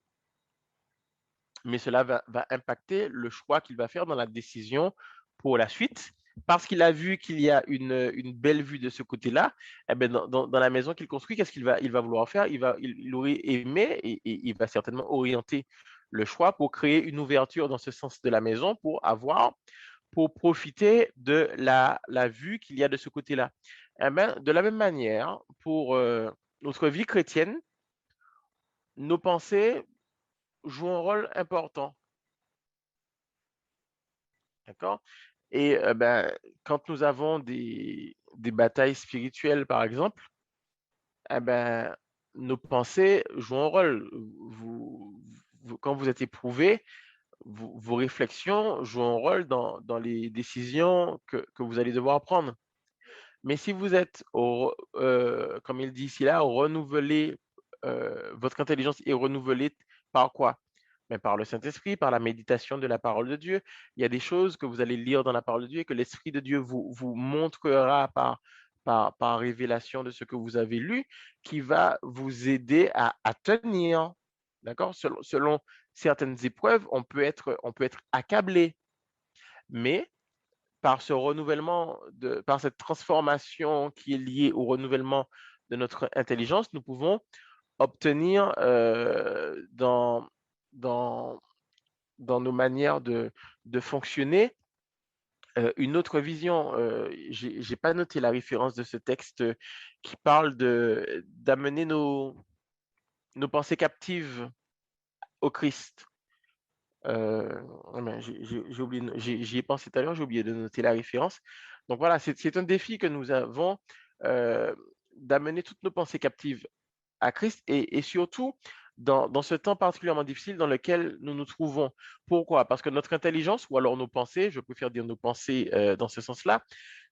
mais cela va impacter le choix qu'il va faire dans la décision pour la suite. Parce qu'il a vu qu'il y a une belle vue de ce côté-là, eh ben dans la maison qu'il construit, qu'est-ce il va vouloir faire? Il aurait aimé et il va certainement orienter le choix pour créer une ouverture dans ce sens de la maison pour profiter de la vue qu'il y a de ce côté-là. Eh ben, de la même manière, pour notre vie chrétienne, nos pensées jouent un rôle important. D'accord? Et quand nous avons des batailles spirituelles, par exemple, eh ben, nos pensées jouent un rôle. Quand vous êtes éprouvé, vos réflexions jouent un rôle dans les décisions que vous allez devoir prendre. Mais si vous êtes, comme il dit ici là, renouvelé, votre intelligence est renouvelée par quoi? Mais par le Saint-Esprit, par la méditation de la parole de Dieu. Il y a des choses que vous allez lire dans la parole de Dieu et que l'Esprit de Dieu vous montrera par révélation de ce que vous avez lu, qui va vous aider à tenir. D'accord? Selon certaines épreuves, on peut être accablé. Mais par ce renouvellement, par cette transformation qui est liée au renouvellement de notre intelligence, nous pouvons obtenir dans nos manières de fonctionner une autre vision. Je n'ai pas noté la référence de ce texte qui parle d'amener nos pensées captives au Christ. J'ai oublié, j'y ai pensé tout à l'heure, j'ai oublié de noter la référence. Donc voilà, c'est un défi que nous avons d'amener toutes nos pensées captives à Christ et surtout dans ce temps particulièrement difficile dans lequel nous nous trouvons. Pourquoi? Parce que notre intelligence, ou alors nos pensées, je préfère dire nos pensées dans ce sens-là,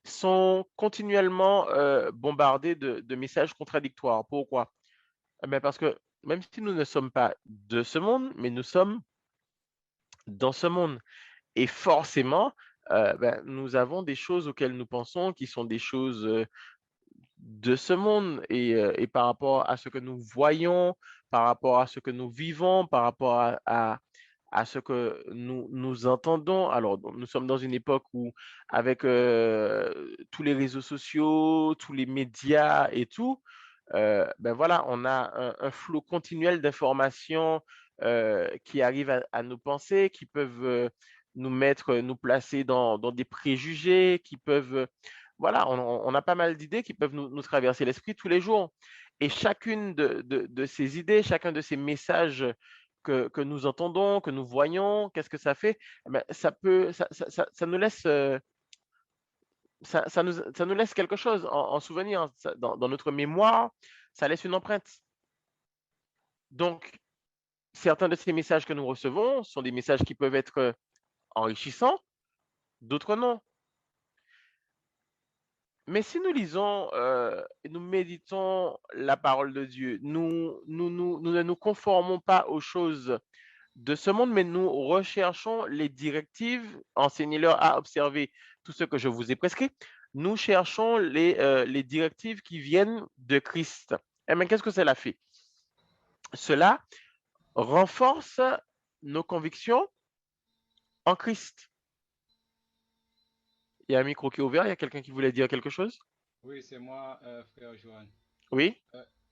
sont continuellement bombardées de messages contradictoires. Pourquoi? Parce que même si nous ne sommes pas de ce monde, mais nous sommes dans ce monde. Et forcément, nous avons des choses auxquelles nous pensons qui sont des choses de ce monde et par rapport à ce que nous voyons, par rapport à ce que nous vivons, par rapport à ce que nous entendons. Alors, nous sommes dans une époque où, avec tous les réseaux sociaux, tous les médias et tout, ben voilà, on a un flot continuel d'informations qui arrivent à nos pensées, qui peuvent nous placer dans des préjugés, qui peuvent, voilà, on a pas mal d'idées qui peuvent nous traverser l'esprit tous les jours. Et chacune de ces idées, chacun de ces messages que nous entendons, que nous voyons, qu'est-ce que ça fait? Eh ben, ça nous laisse, ça nous laisse quelque chose en souvenir, hein. Dans notre mémoire, ça laisse une empreinte. Donc, certains de ces messages que nous recevons sont des messages qui peuvent être enrichissants, d'autres non. Mais si nous lisons et nous méditons la parole de Dieu, nous ne nous conformons pas aux choses de ce monde, mais nous recherchons les directives, enseignez-leur à observer tout ce que je vous ai prescrit. Nous cherchons les directives qui viennent de Christ. Eh bien, qu'est-ce que cela fait? Cela renforce nos convictions en Christ. Il y a un micro qui est ouvert, il y a quelqu'un qui voulait dire quelque chose? Oui, c'est moi, frère Johan. Oui?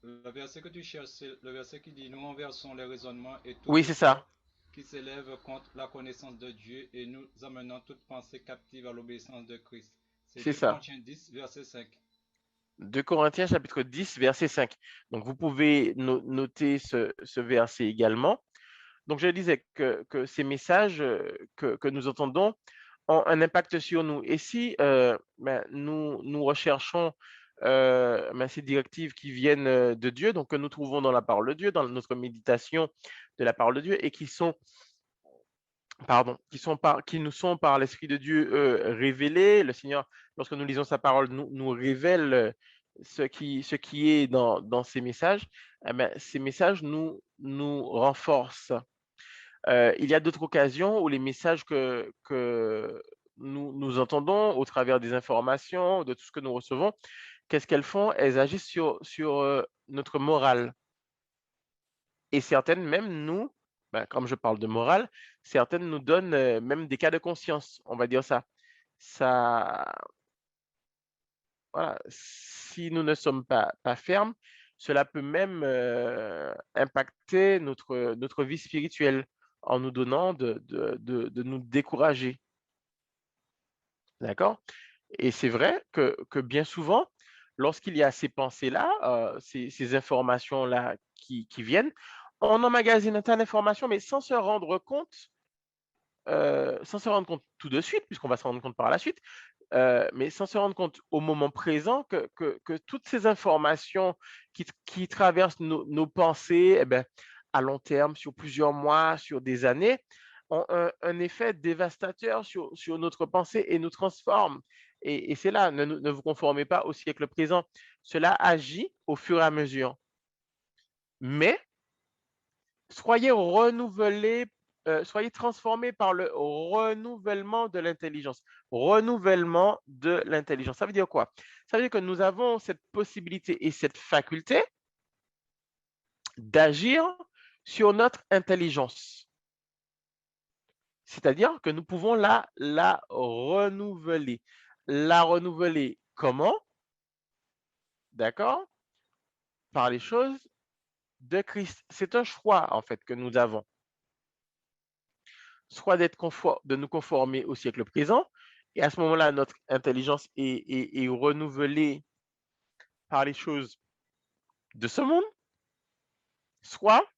Le verset que tu cherches, c'est le verset qui dit, nous renversons les raisonnements et toute Oui, c'est ça. peur qui s'élève contre la connaissance de Dieu et nous amenons toute pensée captive à l'obéissance de Christ. C'est C'est 2 ça. Corinthiens 10, verset 5. 2 Corinthiens chapitre 10, verset 5. Donc, vous pouvez noter ce verset également. Donc, je disais que ces messages que nous entendons ont un impact sur nous. Et si nous recherchons ces directives qui viennent de Dieu, donc que nous trouvons dans la parole de Dieu, dans notre méditation de la parole de Dieu, et qui nous sont par l'Esprit de Dieu révélés. Le Seigneur, lorsque nous lisons sa parole, nous révèle ce qui est dans ces messages. Eh bien, ces messages nous renforcent. Il y a d'autres occasions où les messages que nous entendons au travers des informations, de tout ce que nous recevons, qu'est-ce qu'elles font? Elles agissent sur notre morale. Et certaines même comme je parle de morale, certaines nous donnent même des cas de conscience, on va dire ça. Ça, voilà, si nous ne sommes pas fermes, cela peut même impacter notre vie spirituelle en nous donnant de nous décourager. D'accord? Et c'est vrai que bien souvent, lorsqu'il y a ces pensées-là, ces informations-là qui viennent, on emmagasine un tas d'informations, mais sans se rendre compte tout de suite, puisqu'on va se rendre compte par la suite, mais sans se rendre compte au moment présent que toutes ces informations qui traversent nos pensées, eh ben, à long terme, sur plusieurs mois, sur des années, ont un effet dévastateur sur notre pensée et nous transforment. Et c'est là, ne vous conformez pas au siècle présent. Cela agit au fur et à mesure. Mais soyez renouvelés, soyez transformés par le renouvellement de l'intelligence. Renouvellement de l'intelligence. Ça veut dire quoi? Ça veut dire que nous avons cette possibilité et cette faculté d'agir sur notre intelligence. C'est-à-dire que nous pouvons la renouveler. La renouveler comment? D'accord? Par les choses de Christ. C'est un choix, en fait, que nous avons. Soit de nous conformer au siècle présent, et à ce moment-là, notre intelligence est renouvelée par les choses de ce monde, soit,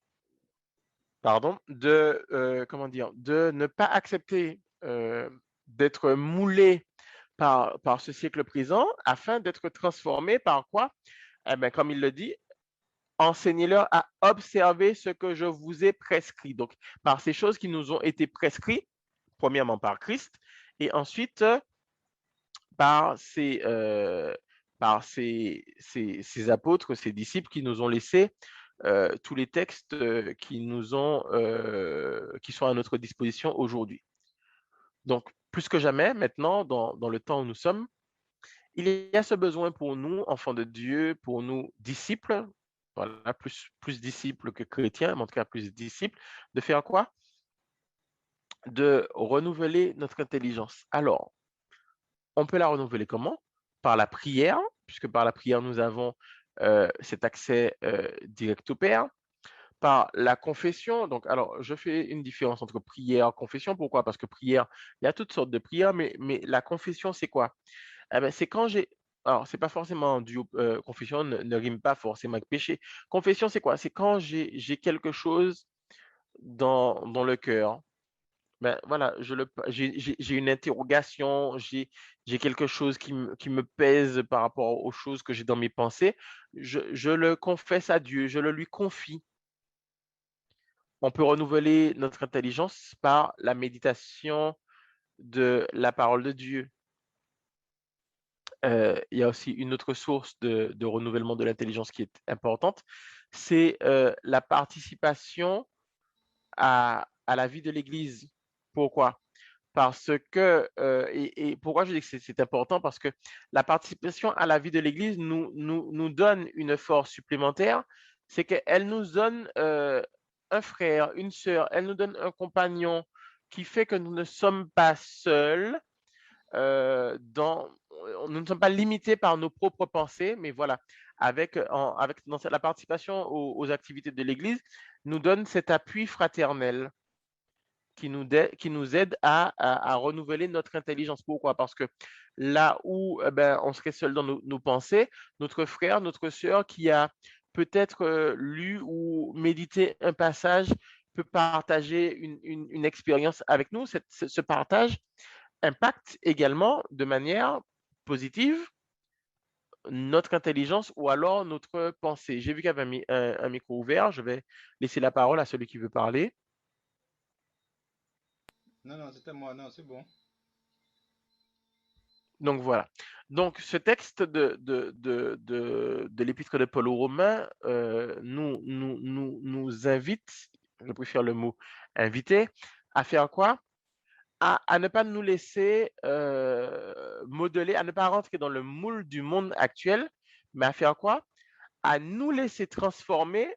de ne pas accepter d'être moulé par ce siècle présent, afin d'être transformé par quoi? Eh bien, comme il le dit, enseignez-leur à observer ce que je vous ai prescrit. Donc, par ces choses qui nous ont été prescrites, premièrement par Christ, et ensuite par ces apôtres, ces disciples qui nous ont laissé tous les textes qui sont à notre disposition aujourd'hui. Donc, plus que jamais, maintenant, dans le temps où nous sommes, Il y a ce besoin pour nous, enfants de Dieu, pour nous, disciples, voilà, plus disciples que chrétiens, mais en tout cas plus disciples, de faire quoi? De renouveler notre intelligence. Alors, on peut la renouveler comment? Par la prière, puisque par la prière, nous avons cet accès direct au Père. Par la confession, donc, alors, je fais une différence entre prière et confession. Pourquoi? Parce que prière, il y a toutes sortes de prières, mais la confession, c'est quoi? Eh ben, c'est quand j'ai. Alors, c'est pas forcément du confession ne rime pas forcément avec péché. Confession, c'est quoi? C'est quand j'ai quelque chose dans le cœur. Ben voilà, j'ai une interrogation, j'ai quelque chose qui me pèse par rapport aux choses que j'ai dans mes pensées. Je le confesse à Dieu, je le lui confie. On peut renouveler notre intelligence par la méditation de la parole de Dieu. Il y a aussi une autre source de renouvellement de l'intelligence qui est importante, c'est la participation à la vie de l'Église. Pourquoi? Parce que, et pourquoi je dis que c'est important? Parce que la participation à la vie de l'Église nous donne une force supplémentaire, c'est qu'elle nous donne un frère, une sœur, elle nous donne un compagnon qui fait que nous ne sommes pas seuls, nous ne sommes pas limités par nos propres pensées, mais voilà, la participation aux activités de l'Église nous donne cet appui fraternel qui nous aide à renouveler notre intelligence. Pourquoi? Parce que là où on serait seul dans nos pensées, notre frère, notre sœur qui a peut-être lu ou médité un passage peut partager une expérience avec nous. Ce partage impacte également de manière positive notre intelligence ou alors notre pensée. J'ai vu qu'il y avait un micro ouvert. Je vais laisser la parole à celui qui veut parler. Non, non, c'était moi. Non, c'est bon. Donc voilà. Donc ce texte de l'épître de Paul aux Romains nous invite, je préfère le mot inviter, à faire quoi? À ne pas nous laisser modeler, à ne pas rentrer dans le moule du monde actuel, mais à faire quoi? À nous laisser transformer.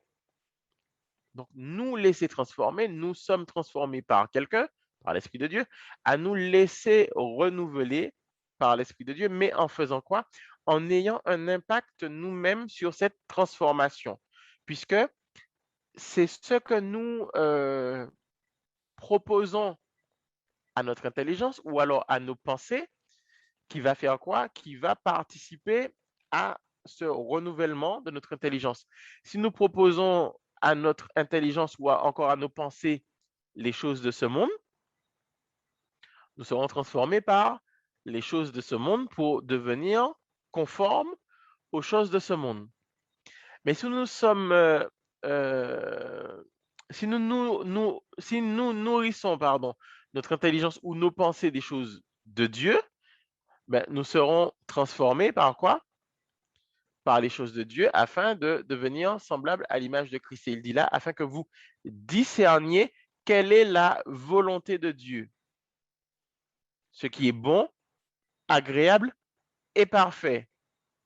Donc nous laisser transformer, nous sommes transformés par quelqu'un, par l'Esprit de Dieu, à nous laisser renouveler par l'Esprit de Dieu, mais en faisant quoi? En ayant un impact nous-mêmes sur cette transformation, puisque c'est ce que nous proposons à notre intelligence ou alors à nos pensées qui va faire quoi? Qui va participer à ce renouvellement de notre intelligence. Si nous proposons à notre intelligence ou encore à nos pensées les choses de ce monde, nous serons transformés par les choses de ce monde pour devenir conformes aux choses de ce monde. Mais si nous sommes, si nous nourrissons, notre intelligence ou nos pensées des choses de Dieu, nous serons transformés par quoi? Par les choses de Dieu, afin de devenir semblables à l'image de Christ. Et il dit là, afin que vous discerniez quelle est la volonté de Dieu, ce qui est bon, agréable et parfait.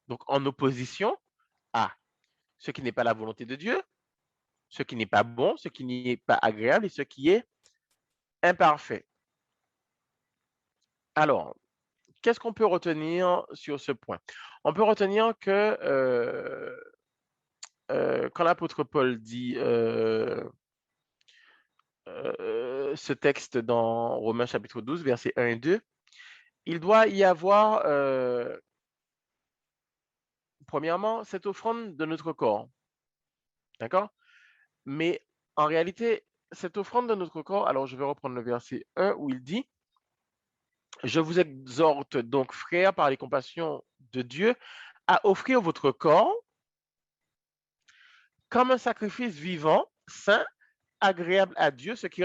Donc en opposition à ce qui n'est pas la volonté de Dieu, ce qui n'est pas bon, ce qui n'est pas agréable et ce qui est imparfait. Alors, qu'est-ce qu'on peut retenir sur ce point? On peut retenir que quand l'apôtre Paul dit ce texte dans Romains chapitre 12, versets 1 et 2, il doit y avoir, premièrement, cette offrande de notre corps. D'accord? Mais en réalité, cette offrande de notre corps, alors je vais reprendre le verset 1 où il dit, je vous exhorte donc, frères, par les compassions de Dieu, à offrir votre corps comme un sacrifice vivant, saint, agréable à Dieu, ce qui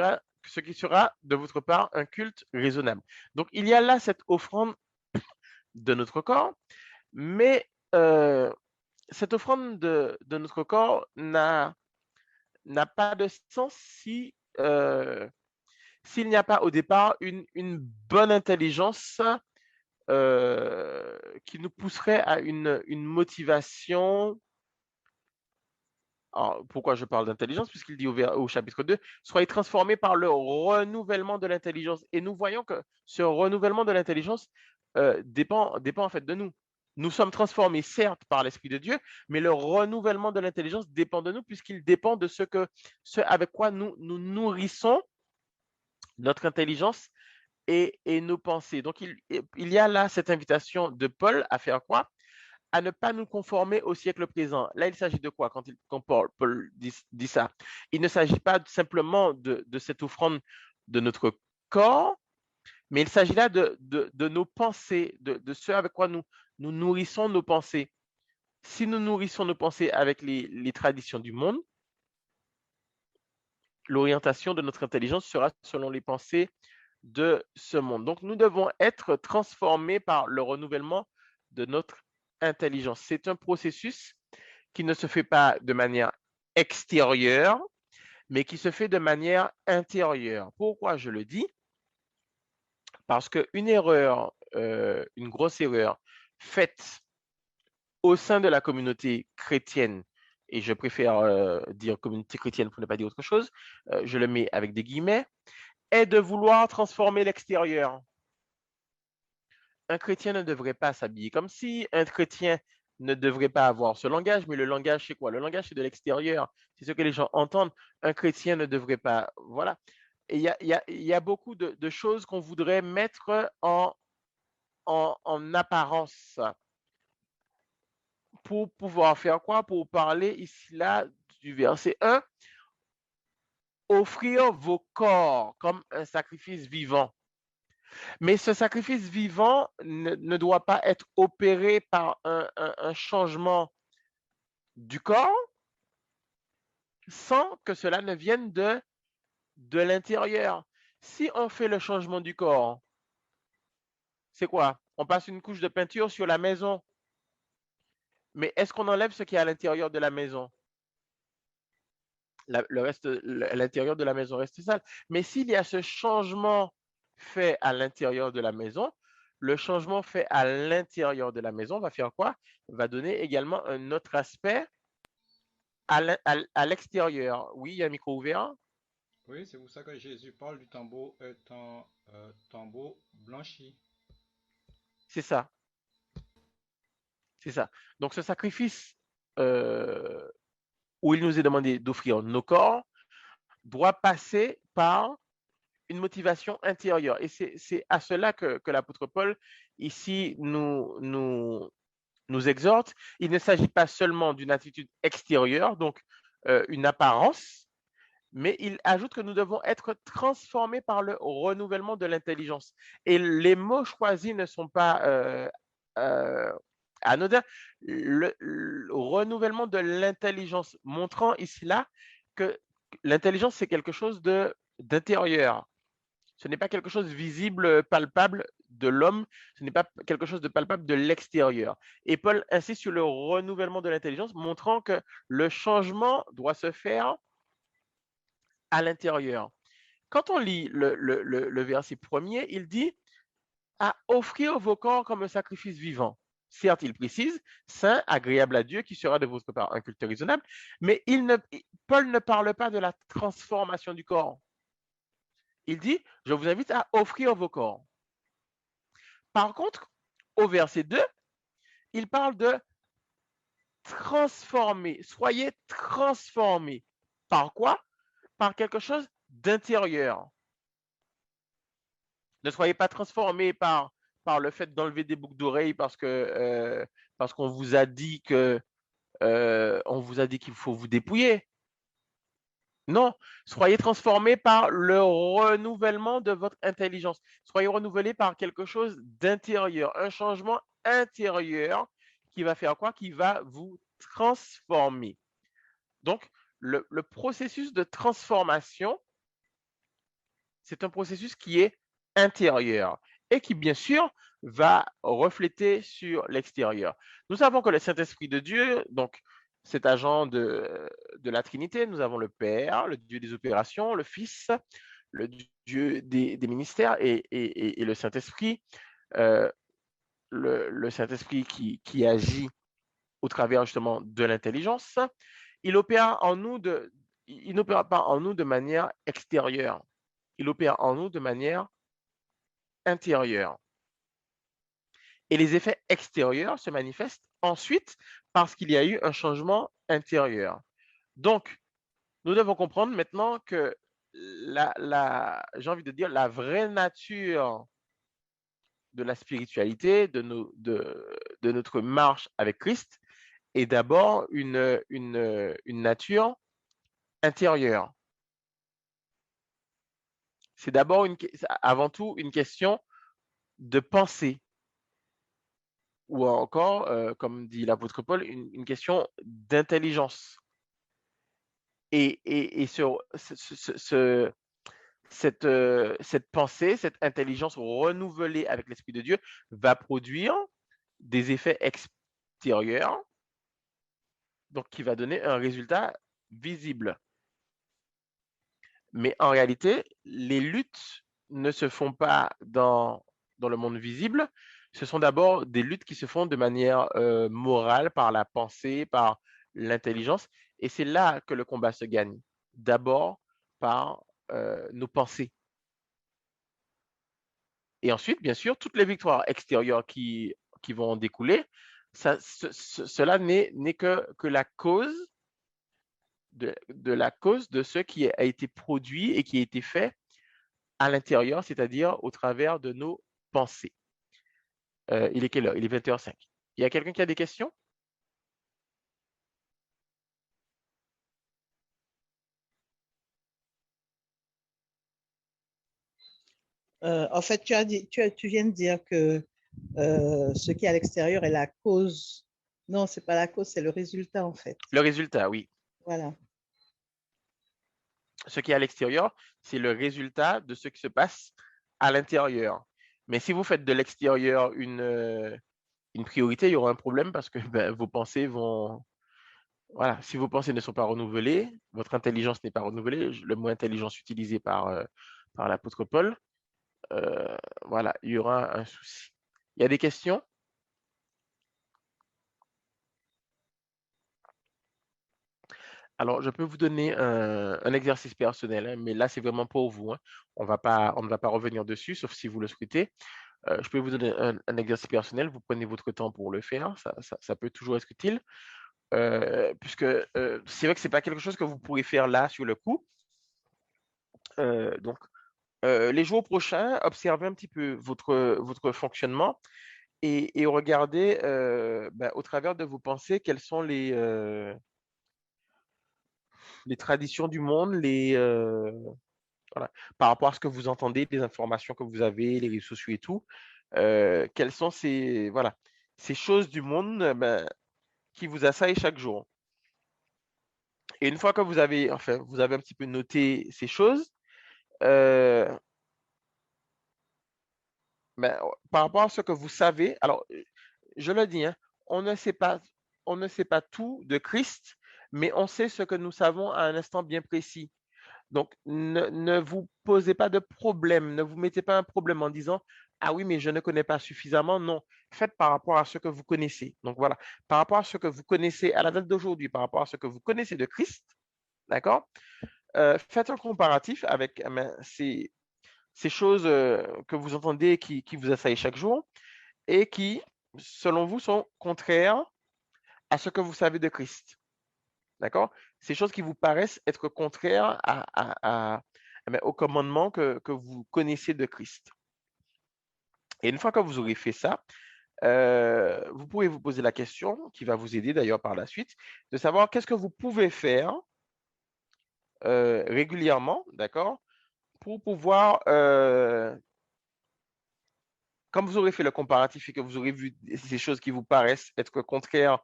sera de votre part un culte raisonnable. Donc, il y a là cette offrande de notre corps, mais cette offrande de notre corps n'a pas de sens si s'il n'y a pas au départ une bonne intelligence qui nous pousserait à une motivation. Alors, pourquoi je parle d'intelligence? Puisqu'il dit au chapitre 2, soyez transformés par le renouvellement de l'intelligence. Et nous voyons que ce renouvellement de l'intelligence dépend en fait de nous. Nous sommes transformés, certes, par l'Esprit de Dieu, mais le renouvellement de l'intelligence dépend de nous, puisqu'il dépend de ce avec quoi nous nourrissons notre intelligence et nos pensées. Donc, il y a là cette invitation de Paul à faire quoi? À ne pas nous conformer au siècle présent. Là, il s'agit de quoi quand Paul dit ça? Il ne s'agit pas simplement de cette offrande de notre corps, mais il s'agit là de nos pensées, de ce avec quoi nous nourrissons nos pensées. Si nous nourrissons nos pensées avec les traditions du monde, l'orientation de notre intelligence sera selon les pensées de ce monde. Donc, nous devons être transformés par le renouvellement de notre intelligence. C'est un processus qui ne se fait pas de manière extérieure, mais qui se fait de manière intérieure. Pourquoi je le dis? Parce qu'une erreur, une grosse erreur faite au sein de la communauté chrétienne, et je préfère dire communauté chrétienne pour ne pas dire autre chose, je le mets avec des guillemets, est de vouloir transformer l'extérieur. Un chrétien ne devrait pas s'habiller comme si, un chrétien ne devrait pas avoir ce langage, mais le langage, c'est quoi? Le langage, c'est de l'extérieur. C'est ce que les gens entendent. Un chrétien ne devrait pas. Voilà. Et il y a beaucoup de choses qu'on voudrait mettre en apparence. Pour pouvoir faire quoi? Pour parler ici, là, du verset 1. Offrir vos corps comme un sacrifice vivant. Mais ce sacrifice vivant ne doit pas être opéré par un changement du corps sans que cela ne vienne de l'intérieur. Si on fait le changement du corps, c'est quoi? On passe une couche de peinture sur la maison. Mais est-ce qu'on enlève ce qui est à l'intérieur de la maison? L'intérieur de la maison reste sale. Mais s'il y a ce changement fait à l'intérieur de la maison, le changement fait à l'intérieur de la maison va faire quoi? Va donner également un autre aspect à l'extérieur. Oui, il y a un micro ouvert. Oui, c'est pour ça que Jésus parle du tambour étant tambour blanchi. C'est ça. C'est ça. Donc, ce sacrifice où il nous est demandé d'offrir nos corps doit passer par une motivation intérieure. Et c'est à cela que l'apôtre Paul, ici, nous exhorte. Il ne s'agit pas seulement d'une attitude extérieure, donc une apparence, mais il ajoute que nous devons être transformés par le renouvellement de l'intelligence. Et les mots choisis ne sont pas anodins. Le renouvellement de l'intelligence, montrant ici là que l'intelligence, c'est quelque chose d'intérieur. Ce n'est pas quelque chose de visible, palpable de l'homme, ce n'est pas quelque chose de palpable de l'extérieur. Et Paul insiste sur le renouvellement de l'intelligence, montrant que le changement doit se faire à l'intérieur. Quand on lit le verset premier, il dit à offrir vos corps comme un sacrifice vivant. Certes, il précise, saint, agréable à Dieu, qui sera de votre part un culte raisonnable, mais Paul ne parle pas de la transformation du corps. Il dit, je vous invite à offrir vos corps. Par contre, au verset 2, il parle de transformer. Soyez transformés. Par quoi? Par quelque chose d'intérieur. Ne soyez pas transformés par le fait d'enlever des boucles d'oreilles parce qu'on vous a dit qu'il faut vous dépouiller. Non, soyez transformés par le renouvellement de votre intelligence. Soyez renouvelés par quelque chose d'intérieur, un changement intérieur qui va faire quoi? Qui va vous transformer. Donc, le processus de transformation, c'est un processus qui est intérieur et qui, bien sûr, va refléter sur l'extérieur. Nous savons que le Saint-Esprit de Dieu, donc cet agent de la Trinité, nous avons le Père, le Dieu des opérations, le Fils, le Dieu des ministères et le Saint-Esprit le Saint-Esprit qui agit au travers justement de l'intelligence, il n'opère pas en nous de manière extérieure, il opère en nous de manière intérieure. Et les effets extérieurs se manifestent ensuite parce qu'il y a eu un changement intérieur. Donc, nous devons comprendre maintenant que j'ai envie de dire, la vraie nature de la spiritualité, de notre marche avec Christ, est d'abord une nature intérieure. C'est d'abord avant tout une question de pensée, ou encore, comme dit l'apôtre Paul, une question d'intelligence. Et cette pensée, cette intelligence renouvelée avec l'Esprit de Dieu va produire des effets extérieurs, donc qui va donner un résultat visible. Mais en réalité, les luttes ne se font pas dans le monde visible. Ce sont d'abord des luttes qui se font de manière morale, par la pensée, par l'intelligence. Et c'est là que le combat se gagne. D'abord par nos pensées. Et ensuite, bien sûr, toutes les victoires extérieures qui vont en découler, cela n'est que la cause de la cause de ce qui a été produit et qui a été fait à l'intérieur, c'est-à-dire au travers de nos pensées. Il est quelle heure? Il est 20h05. Il y a quelqu'un qui a des questions? En fait, tu viens de dire que ce qui est à l'extérieur est la cause. Non, c'est pas la cause, c'est le résultat en fait. Le résultat, oui. Voilà. Ce qui est à l'extérieur, c'est le résultat de ce qui se passe à l'intérieur. Mais si vous faites de l'extérieur une priorité, il y aura un problème parce que vos pensées vont... Voilà, si vos pensées ne sont pas renouvelées, votre intelligence n'est pas renouvelée, le mot intelligence utilisé par l'apôtre Paul, voilà, il y aura un souci. Il y a des questions? Alors, je peux vous donner un exercice personnel, hein, mais là, c'est vraiment pour vous, hein. On ne va pas revenir dessus, sauf si vous le souhaitez. Je peux vous donner un exercice personnel. Vous prenez votre temps pour le faire. Ça peut toujours être utile, puisque c'est vrai que ce n'est pas quelque chose que vous pourrez faire là, sur le coup. Donc, les jours prochains, observez un petit peu votre fonctionnement et regardez au travers de vos pensées quelles sont les traditions du monde, voilà, par rapport à ce que vous entendez, les informations que vous avez, les réseaux sociaux et tout, quelles sont voilà, ces choses du monde qui vous assaillent chaque jour. Et une fois que vous avez un petit peu noté ces choses, euh, par rapport à ce que vous savez, alors je le dis, hein, on ne sait pas tout de Christ, mais on sait ce que nous savons à un instant bien précis. Donc, ne vous posez pas de problème, ne vous mettez pas un problème en disant, ah oui, mais je ne connais pas suffisamment. Non, faites par rapport à ce que vous connaissez. Donc voilà, par rapport à ce que vous connaissez à la date d'aujourd'hui, par rapport à ce que vous connaissez de Christ, d'accord? Faites un comparatif avec ces choses que vous entendez qui vous assaillent chaque jour et qui, selon vous, sont contraires à ce que vous savez de Christ. D'accord? Ces choses qui vous paraissent être contraires au commandement que vous connaissez de Christ. Et une fois que vous aurez fait ça, vous pouvez vous poser la question, qui va vous aider d'ailleurs par la suite, de savoir qu'est-ce que vous pouvez faire régulièrement, d'accord, pour pouvoir, comme vous aurez fait le comparatif et que vous aurez vu ces choses qui vous paraissent être contraires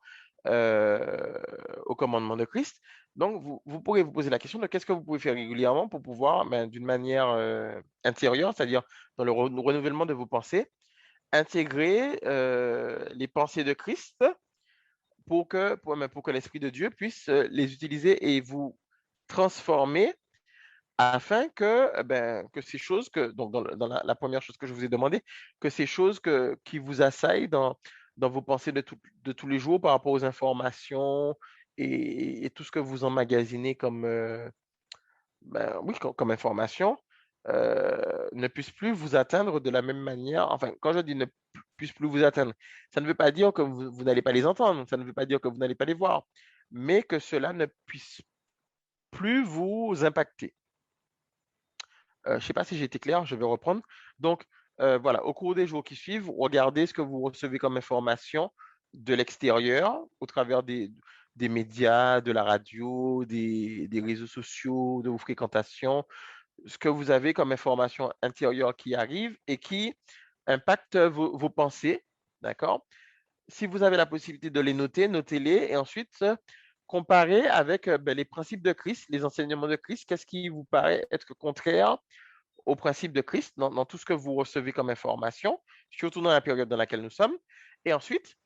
au commandement de Christ, donc vous pourrez vous poser la question de qu'est-ce que vous pouvez faire régulièrement pour pouvoir, d'une manière intérieure, c'est-à-dire dans le renouvellement de vos pensées, intégrer les pensées de Christ pour que l'Esprit de Dieu puisse les utiliser et vous transformer afin que ces choses donc dans la première chose que je vous ai demandé, que ces choses qui vous assaillent dans vos pensées de tous les jours par rapport aux informations et tout ce que vous emmagasinez comme information, ne puissent plus vous atteindre de la même manière. Enfin, quand je dis ne puissent plus vous atteindre, ça ne veut pas dire que vous n'allez pas les entendre, ça ne veut pas dire que vous n'allez pas les voir, mais que cela ne puisse plus vous impacter. Je ne sais pas si j'ai été clair, je vais reprendre. Donc, voilà, au cours des jours qui suivent, regardez ce que vous recevez comme information de l'extérieur, au travers des médias, de la radio, des réseaux sociaux, de vos fréquentations, ce que vous avez comme information intérieure qui arrive et qui impacte vos pensées, d'accord? Si vous avez la possibilité de les noter, notez-les et ensuite comparez avec les principes de Christ, les enseignements de Christ. Qu'est-ce qui vous paraît être contraire aux principes de Christ dans tout ce que vous recevez comme information, surtout dans la période dans laquelle nous sommes. Et ensuite,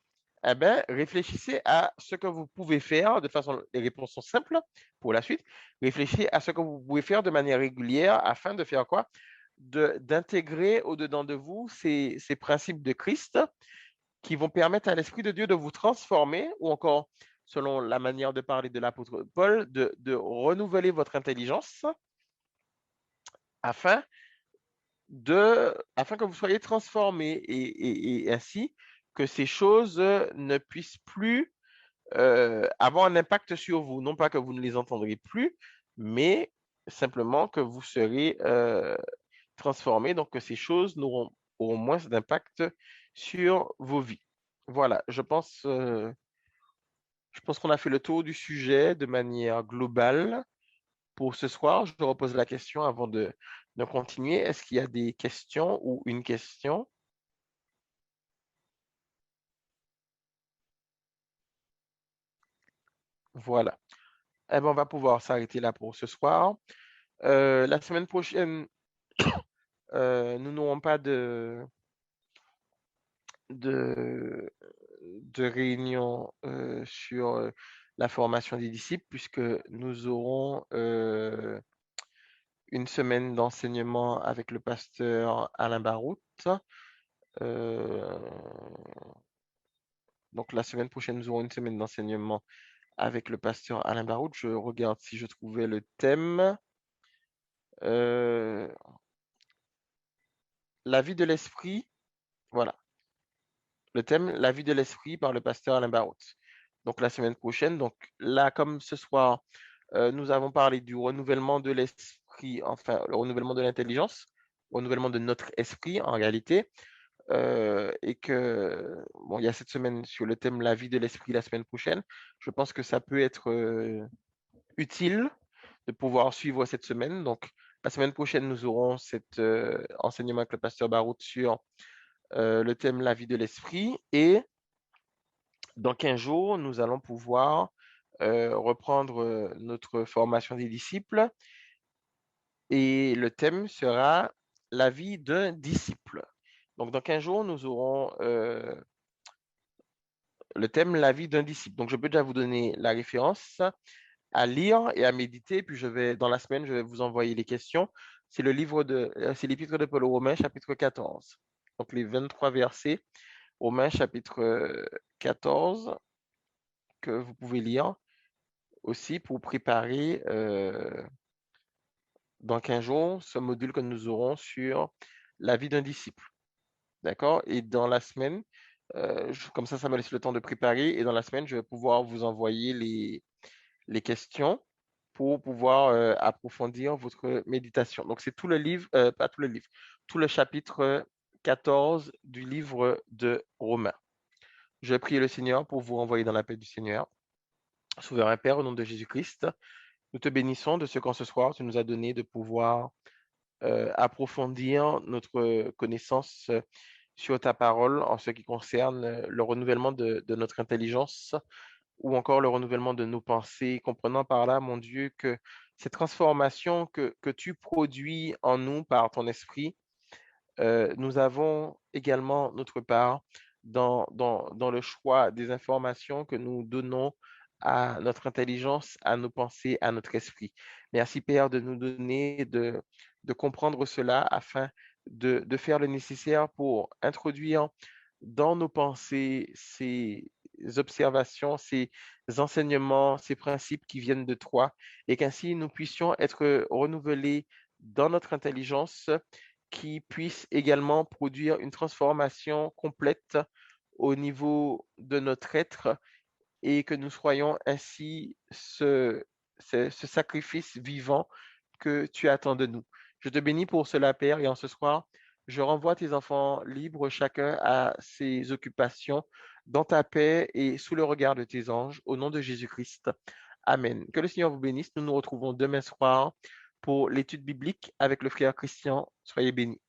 réfléchissez à ce que vous pouvez faire de façon, les réponses sont simples pour la suite. Réfléchissez à ce que vous pouvez faire de manière régulière afin de faire quoi? D'intégrer au-dedans de vous ces principes de Christ qui vont permettre à l'Esprit de Dieu de vous transformer ou encore, selon la manière de parler de l'apôtre Paul, de renouveler votre intelligence afin afin que vous soyez transformés et ainsi que ces choses ne puissent plus avoir un impact sur vous. Non pas que vous ne les entendrez plus, mais simplement que vous serez transformés, donc que ces choses auront moins d'impact sur vos vies. Voilà, je pense qu'on a fait le tour du sujet de manière globale. Pour ce soir, je repose la question avant de continuer. Est-ce qu'il y a des questions ou une question? Voilà. Eh ben, on va pouvoir s'arrêter là pour ce soir. La semaine prochaine, nous n'aurons pas de, de réunion sur la formation des disciples puisque nous aurons une semaine d'enseignement avec le pasteur Alain Barout. Euh, donc la semaine prochaine, nous aurons une semaine d'enseignement avec le pasteur Alain Barout. Je regarde si je trouvais le thème. Euh, la vie de l'esprit. Voilà. Le thème, la vie de l'esprit par le pasteur Alain Barout. Donc la semaine prochaine. Donc là, comme ce soir, nous avons parlé du renouvellement de l'esprit, enfin le renouvellement de l'intelligence, renouvellement de notre esprit en réalité. Et que, bon, il y a cette semaine sur le thème la vie de l'esprit la semaine prochaine. Je pense que ça peut être utile de pouvoir suivre cette semaine. Donc, la semaine prochaine, nous aurons cet enseignement avec le pasteur Barout sur le thème la vie de l'esprit. Et dans 15 jours, nous allons pouvoir reprendre notre formation des disciples. Et le thème sera la vie d'un disciple. Donc, dans 15 jours, nous aurons le thème la vie d'un disciple. Donc, je peux déjà vous donner la référence à lire et à méditer. Puis, dans la semaine, je vais vous envoyer les questions. C'est c'est l'épître de Paul aux Romains, chapitre 14. Donc, les 23 versets, Romains, chapitre 14, que vous pouvez lire aussi pour préparer dans 15 jours ce module que nous aurons sur la vie d'un disciple. D'accord? Et dans la semaine, comme ça me laisse le temps de préparer. Et dans la semaine, je vais pouvoir vous envoyer les questions pour pouvoir approfondir votre méditation. Donc, c'est tout le livre, pas tout le livre, tout le chapitre 14 du livre de Romains. Je prie le Seigneur pour vous renvoyer dans la paix du Seigneur. Souverain Père, au nom de Jésus-Christ, nous te bénissons de ce qu'en ce soir, tu nous as donné de pouvoir approfondir notre connaissance sur ta parole en ce qui concerne le renouvellement de notre intelligence ou encore le renouvellement de nos pensées, comprenant par là, mon Dieu, que cette transformation que tu produis en nous par ton esprit, nous avons également notre part dans le choix des informations que nous donnons à notre intelligence, à nos pensées, à notre esprit. Merci, Père, de nous donner de comprendre cela afin de faire le nécessaire pour introduire dans nos pensées ces observations, ces enseignements, ces principes qui viennent de toi, et qu'ainsi nous puissions être renouvelés dans notre intelligence, qui puisse également produire une transformation complète au niveau de notre être, et que nous soyons ainsi ce sacrifice vivant que tu attends de nous. Je te bénis pour cela, Père, et en ce soir, je renvoie tes enfants libres, chacun à ses occupations, dans ta paix et sous le regard de tes anges, au nom de Jésus-Christ. Amen. Que le Seigneur vous bénisse. Nous nous retrouvons demain soir pour l'étude biblique avec le frère Christian. Soyez bénis.